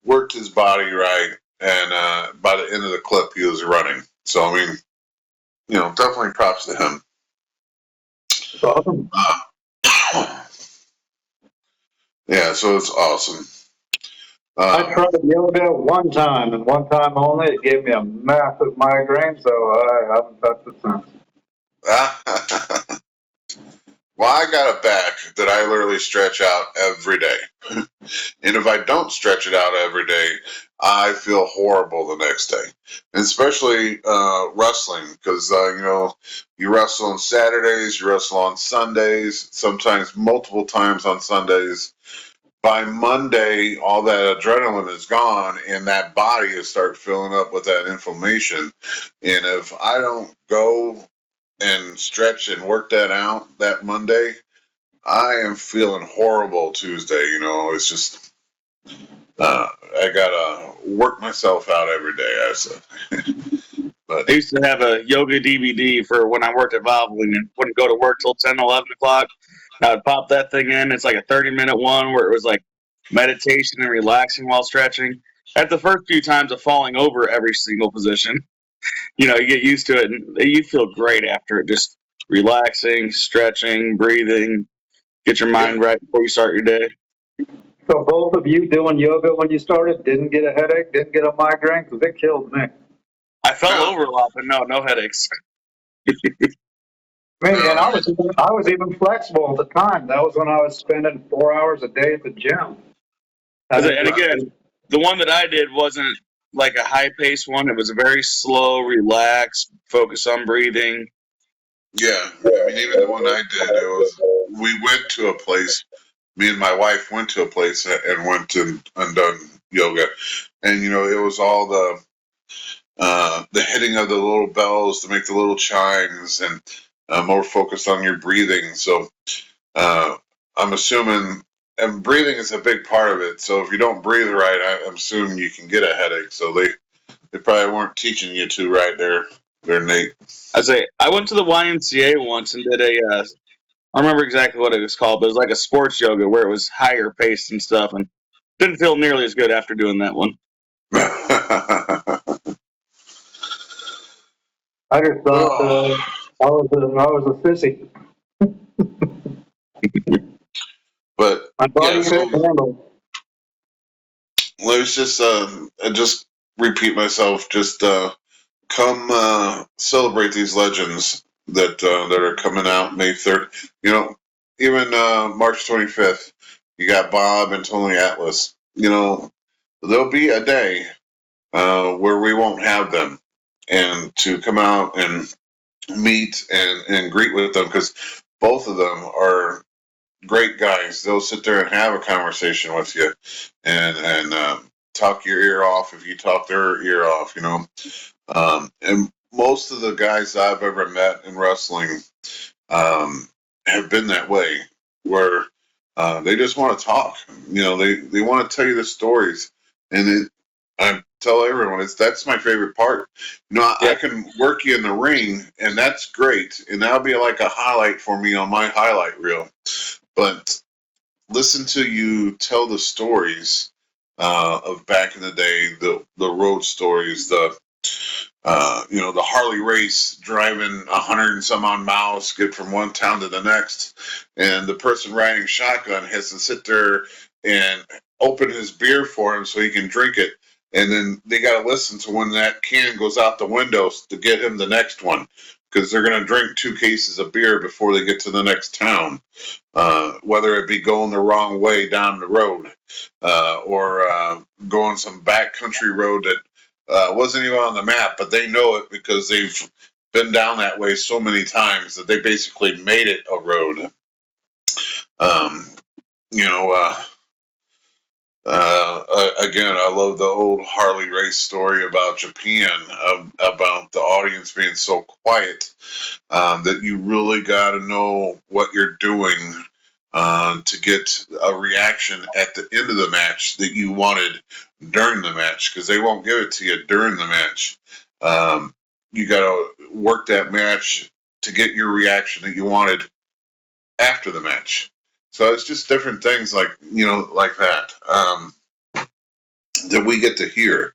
worked his body right, and by the end of the clip, he was running. So, I mean, definitely props to him. Awesome. Yeah, so it's awesome. I tried yoga one time, and one time only. It gave me a massive migraine, so I haven't touched it since. Well, I got a back that I literally stretch out every day. And if I don't stretch it out every day, I feel horrible the next day. And especially wrestling, because, you wrestle on Saturdays, you wrestle on Sundays, sometimes multiple times on Sundays. By Monday, all that adrenaline is gone, and that body is start filling up with that inflammation. And if I don't go and stretch and work that out that Monday, I am feeling horrible Tuesday. It's just I gotta work myself out every day. I said. But I used to have a yoga DVD for when I worked at Valvoline and wouldn't go to work till 10, 11 o'clock. I would pop that thing in. It's like a 30-minute one where it was like meditation and relaxing while stretching. At the first few times of falling over every single position, you get used to it, and you feel great after it. Just relaxing, stretching, breathing, get your mind right before you start your day. So both of you doing yoga when you started didn't get a headache, didn't get a migraine, because it killed me. I fell over a lot, but no headaches. And I was even flexible at the time. That was when I was spending 4 hours a day at the gym. And again, the one that I did wasn't like a high-paced one. It was a very slow, relaxed, focus on breathing. Yeah, I mean, even the one I did, we went to a place. Me and my wife went to a place and went and done yoga, and it was all the hitting of the little bells to make the little chimes, and more focused on your breathing. So I'm assuming, and breathing is a big part of it. So if you don't breathe right, I'm assuming you can get a headache. So they probably weren't teaching you to right there, Nate. I went to the YMCA once and did I don't remember exactly what it was called, but it was like a sports yoga where it was higher paced and stuff, and didn't feel nearly as good after doing that one. I just thought I was a sissy. But My body couldn't handle. Let's just repeat myself. Just come celebrate these legends that are coming out May 3rd. Even March 25th. You got Bob and Tony Atlas. There'll be a day where we won't have them, and to come out and meet and greet with them, because both of them are great guys. They'll sit there and have a conversation with you and talk your ear off if you talk their ear off, and most of the guys I've ever met in wrestling have been that way, where they just want to talk. They want to tell you the stories, and I tell everyone that's my favorite part. I can work you in the ring, and that's great, and that'll be like a highlight for me on my highlight reel. But listen to you tell the stories of back in the day, the road stories, the Harley race, driving 100 and some odd miles, get from one town to the next, and the person riding shotgun has to sit there and open his beer for him so he can drink it, and then they got to listen to when that can goes out the windows to get him the next one, because they're going to drink 2 cases of beer before they get to the next town, whether it be going the wrong way down the road or going some backcountry road that wasn't even on the map, but they know it because they've been down that way so many times that they basically made it a road. Again, I love the old Harley race story about Japan, about the audience being so quiet that you really got to know what you're doing to get a reaction at the end of the match that you wanted during the match, because they won't give it to you during the match. You got to work that match to get your reaction that you wanted after the match. So it's just different things like that that we get to hear.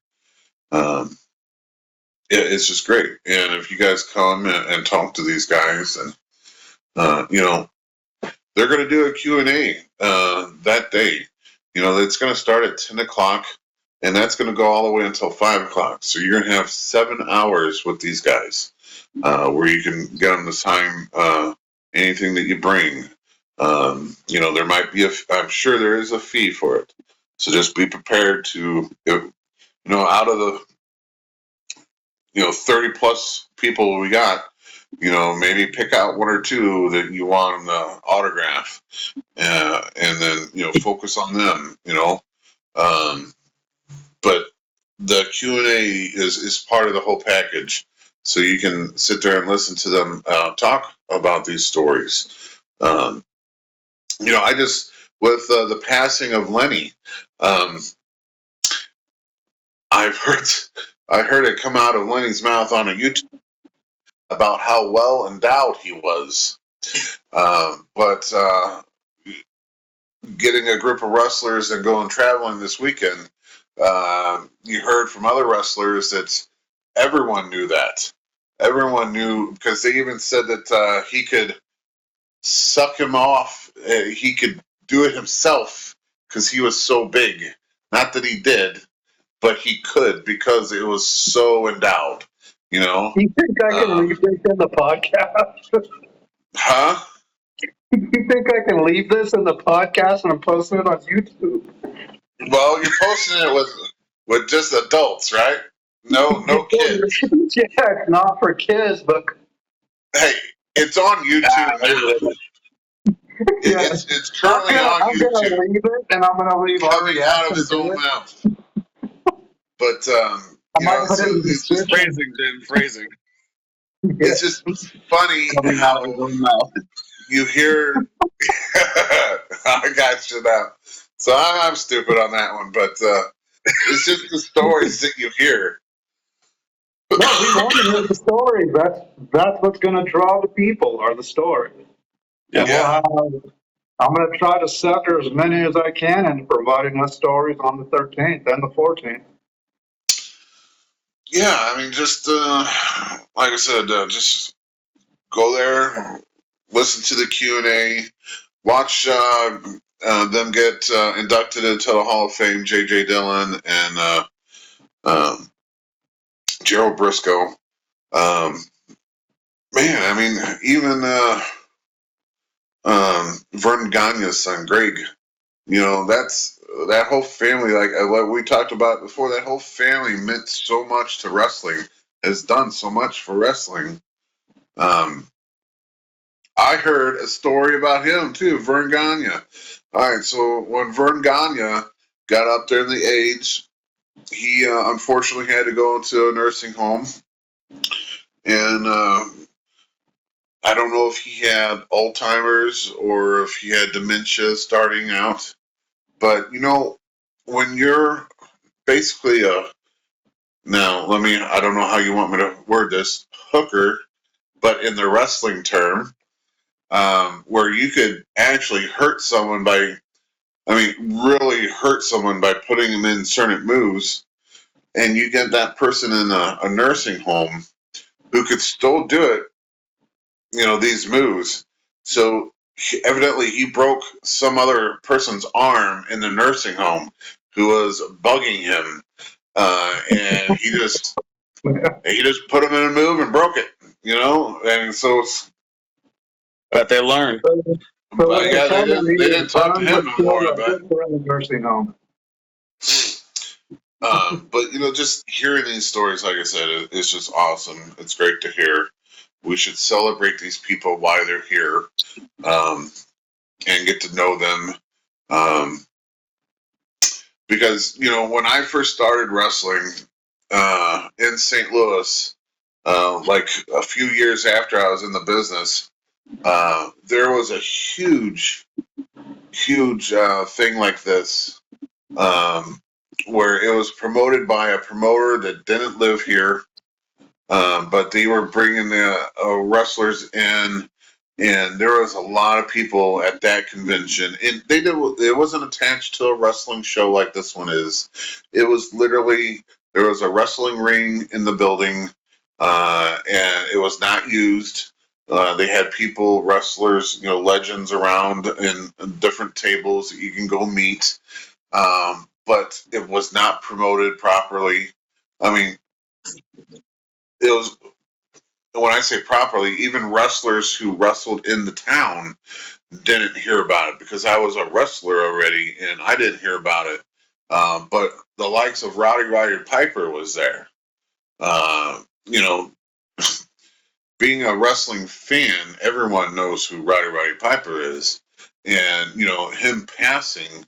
It's just great. And if you guys come and talk to these guys, and they're going to do a Q&A that day. It's going to start at 10 o'clock, and that's going to go all the way until 5 o'clock. So you're going to have 7 hours with these guys where you can get them to sign anything that you bring. There might be I'm sure there is a fee for it. So just be prepared to, out of the 30 plus people we got, maybe pick out one or two that you want them to autograph, and then focus on them. But the Q&A is part of the whole package, so you can sit there and listen to them talk about these stories. I just, with the passing of Lenny, I heard it come out of Lenny's mouth on a YouTube about how well endowed he was. But getting a group of wrestlers and going traveling this weekend, you heard from other wrestlers that everyone knew that. Everyone knew, because they even said that he could suck him off. He could do it himself because he was so big. Not that he did, but he could, because it was so endowed. You think I can leave this in the podcast? Huh? You think I can leave this in the podcast and I'm posting it on YouTube? Well, you're posting it with just adults, right? No kids. Yeah, not for kids, but hey, it's on YouTube now. It's currently on YouTube. I'm gonna leave it, and I'm gonna leave coming out of his own mouth. But it's just phrasing, Jim. Phrasing. It's just funny how you hear. I got you now. So I'm stupid on that one, but it's just the stories that you hear. No, we want to hear the stories. That's what's going to draw the people, are the stories. Yeah. I'm going to try to sucker as many as I can into providing us stories on the 13th and the 14th. Yeah, I mean, just like I said, just go there, listen to the Q&A, watch them get inducted into the Hall of Fame, J.J. Dillon and Gerald Briscoe. Man, I mean, even Vernon Gagne's son, Greg, that's that whole family, like what we talked about before, that whole family meant so much to wrestling, has done so much for wrestling. I heard a story about him too, Vern Gagne. All right, so when Vern Gagne got up there in the age, he unfortunately had to go into a nursing home, and I don't know if he had Alzheimer's or if he had dementia starting out. But, when you're basically I don't know how you want me to word this, hooker, but in the wrestling term, where you could actually hurt someone really hurt someone by putting them in certain moves, and you get that person in a nursing home who could still do it, these moves. So evidently he broke some other person's arm in the nursing home who was bugging him, and he just put him in a move and broke it, and so but they learned. But yeah, they didn't talk to him anymore. But in the nursing home. But just hearing these stories, like I said, it's just awesome. It's great to hear. We should celebrate these people while they're here, and get to know them. Because, when I first started wrestling in St. Louis, like a few years after I was in the business, there was a huge huge thing like this, where it was promoted by a promoter that didn't live here, but they were bringing the wrestlers in, and there was a lot of people at that convention. And it wasn't attached to a wrestling show like this one is. It was literally, there was a wrestling ring in the building, and it was not used. They had people, wrestlers, legends around in different tables that you can go meet. But it was not promoted properly. I mean, it was, when I say properly, even wrestlers who wrestled in the town didn't hear about it, because I was a wrestler already and I didn't hear about it. But the likes of Roddy Piper was there. Being a wrestling fan, everyone knows who Roddy Piper is. And, him passing,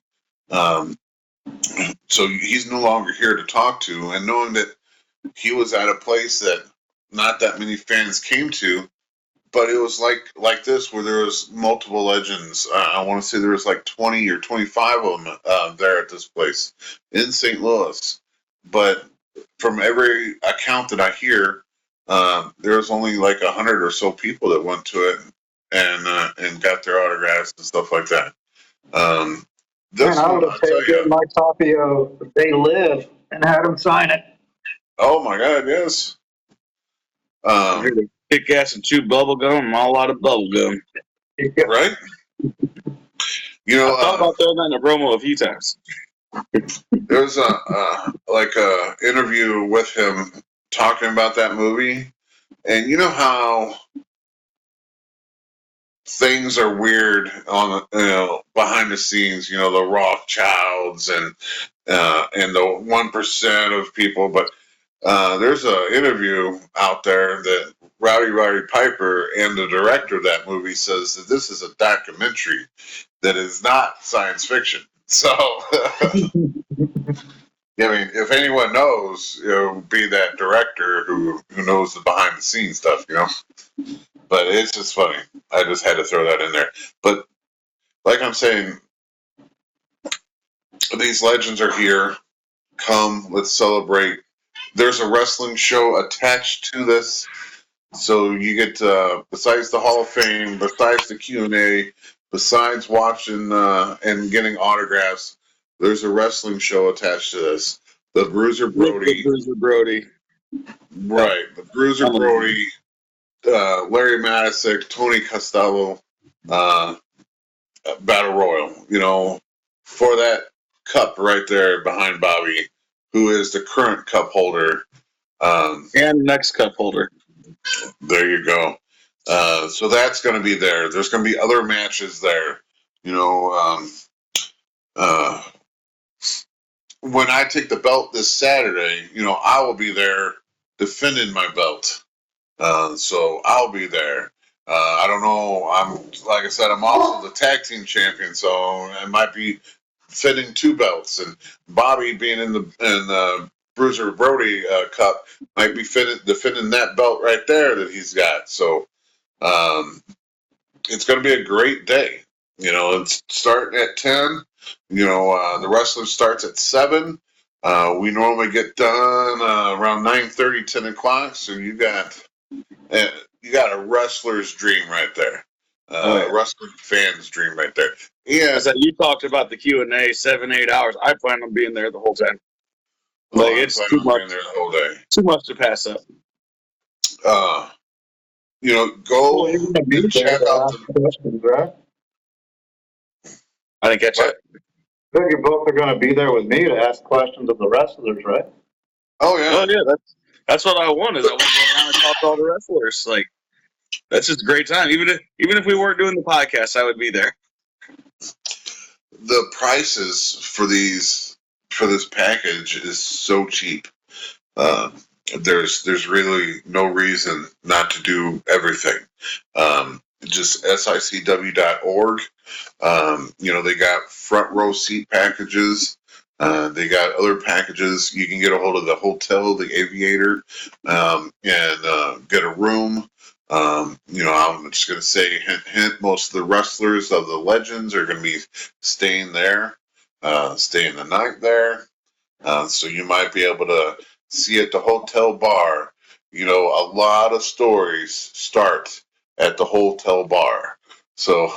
so he's no longer here to talk to, and knowing that he was at a place that not that many fans came to, but it was like this, where there was multiple legends. I want to say there was like 20 or 25 of them there at this place in St. Louis. But from every account that I hear, there was only like 100 or so people that went to it and got their autographs and stuff like that. This I one, would have taken my copy of They Live and had him sign it. oh my God, yes. I'm here to kick ass and chew bubble gum. I'm all out of bubble gum. Right? I thought about throwing that in a promo a few times. There was a interview with him talking about that movie, and you know how things are weird on behind the scenes. The Rothschilds and the 1% of people, but there's an interview out there that Roddy Piper and the director of that movie says that this is a documentary that is not science fiction. So, I mean, if anyone knows, it would be that director who knows the behind the scenes stuff, But it's just funny. I just had to throw that in there. But like I'm saying, these legends are here. Come, let's celebrate. There's a wrestling show attached to this, so you get besides the Hall of Fame, besides the Q&A, besides watching and getting autographs, there's a wrestling show attached to this. The Bruiser Brody. Right. The Bruiser Brody, Larry Matisic, Tony Costello, Battle Royal, for that cup right there behind Bobby, who is the current cup holder. And next cup holder. There you go. So that's going to be there. There's going to be other matches there. When I take the belt this Saturday, I will be there defending my belt. So I'll be there. I don't know. Like I said, I'm also the tag team champion, so I might be fitting 2 belts. And Bobby being in the Bruiser Brody Cup might be defending that belt right there that he's got. So it's going to be a great day. It's starting at 10. The wrestling starts at 7. We normally get done around 9:30, 10 o'clock. So you got a wrestler's dream right there. A wrestling fan's dream right there. Yeah. So you talked about the Q&A 7-8 hours. I plan on being there the whole time. It's too much. There the whole day. Too much to pass up. Go and check out the questions, right? I didn't catch that. I think you both are going to be there with me to ask questions of the wrestlers, right? Oh yeah. Oh yeah, that's what I want. I want to go around and talk to all the wrestlers. That's just a great time. Even if we weren't doing the podcast, I would be there. The prices for this package is so cheap. There's really no reason not to do everything. Just SICW.org. They got front row seat packages. They got other packages. You can get a hold of the hotel, the Aviator, and get a room. I'm just going to say, hint, most of the wrestlers of the Legends are going to be staying there, staying the night there. So you might be able to see at the hotel bar, a lot of stories start at the hotel bar. So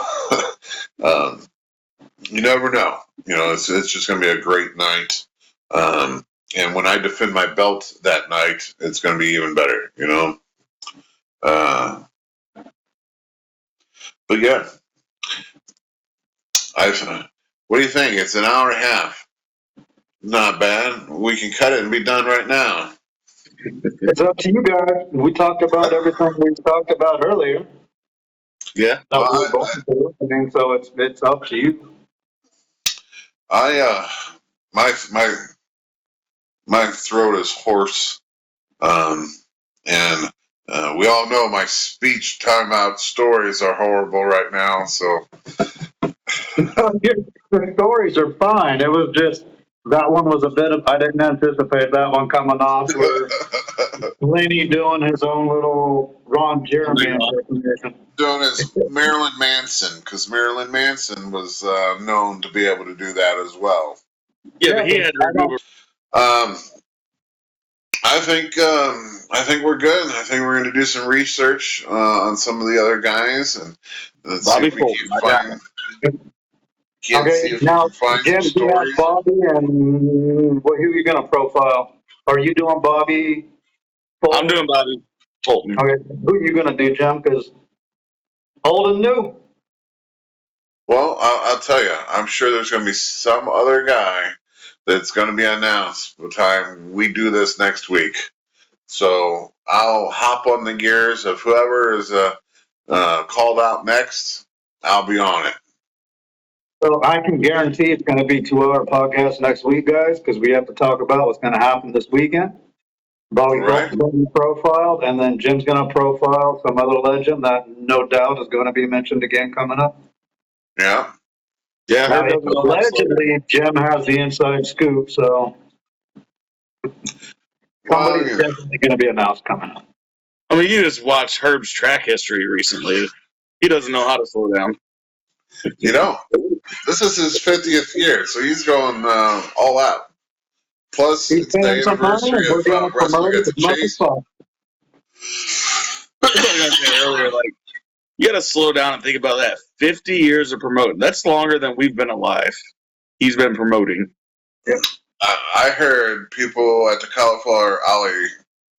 you never know. It's just going to be a great night. And when I defend my belt that night, it's going to be even better, But yeah, what do you think? It's an hour and a half. Not bad. We can cut it and be done right now. It's up to you guys. We talked about everything we talked about earlier. Yeah. So it's up to you. My throat is hoarse, and we all know my speech timeout stories are horrible right now. So The stories are fine. It was just that one was a bit of. I didn't anticipate that one coming off. Lenny doing his own little Ron Jeremy impersonation. known as Marilyn Manson, because Marilyn Manson was known to be able to do that as well. Yeah, but he had to remove I think we're good. I think we're going to do some research on some of the other guys and see if we can find. Okay, now Jim, you have Bobby, and who are you going to profile? Are you doing Bobby? I'm doing Bobby Fulton. Okay, who are you going to do, Jim? Because old and new. Well, I'll tell you, I'm sure there's going to be some other guy that's going to be announced by the time we do this next week. So I'll hop on the gears of whoever is called out next. I'll be on it. So I can guarantee it's going to be 2-hour podcast next week, guys, because we have to talk about what's going to happen this weekend. Bobby Fulton's going to be profiled, and then Jim's going to profile some other legend that no doubt is going to be mentioned again coming up. Yeah. Yeah, Now, allegedly, Jim has the inside scoop, so somebody's definitely going to be announced coming up. I mean, you just watched Herb's track history recently. He doesn't know how to slow down. This is his 50th year, so he's going all out. Plus, it's the anniversary of Wrestling Against the Chase. Earlier, you got to slow down and think about that. 50 years of promoting. That's longer than we've been alive. He's been promoting. Yeah. I heard people at the Cauliflower Alley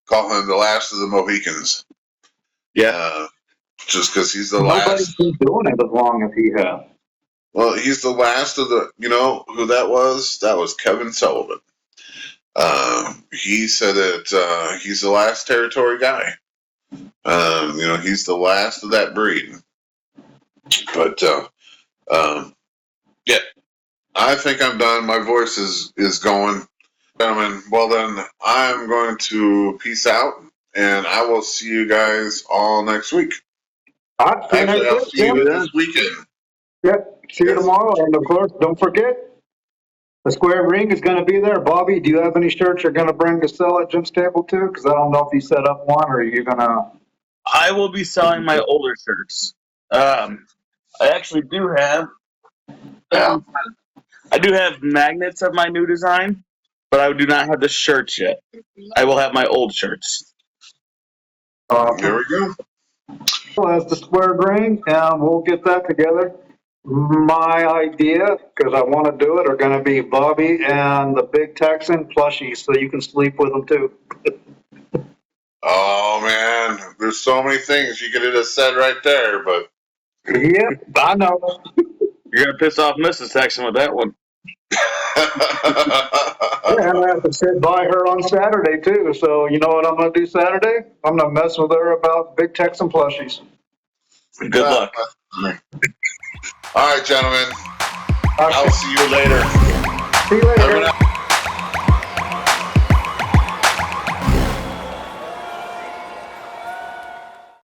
call him the last of the Mohicans. Yeah. Just because he's the last. Nobody's been doing it as long as he has. Well, he's the last of the, who that was? That was Kevin Sullivan. He said that he's the last territory guy. He's the last of that breed. But, yeah, I think I'm done. My voice is going. Gentlemen, well then, I'm going to peace out, and I will see you guys all next week. Actually, I'll see you this weekend. Yep. See you tomorrow. And of course, don't forget, the square ring is going to be there. Bobby, do you have any shirts you're going to bring to sell at Jim's table too? Because I don't know if you set up one or you're going to. I will be selling my older shirts. I actually do have. I do have magnets of my new design, but I do not have the shirts yet. I will have my old shirts. There we go. As the square ring, and we'll get that together. My idea, because I want to do it, are going to be Bobby and the big Texan plushies, so you can sleep with them too. Oh man, there's so many things you could have just said right there, but. Yep, I know. You're going to piss off Mrs. Texan with that one. Yeah, and I have to sit by her on Saturday too. So you know what I'm going to do Saturday? I'm going to mess with her about big Texan plushies. Good luck. All right, gentlemen. I'll see you later. See you later.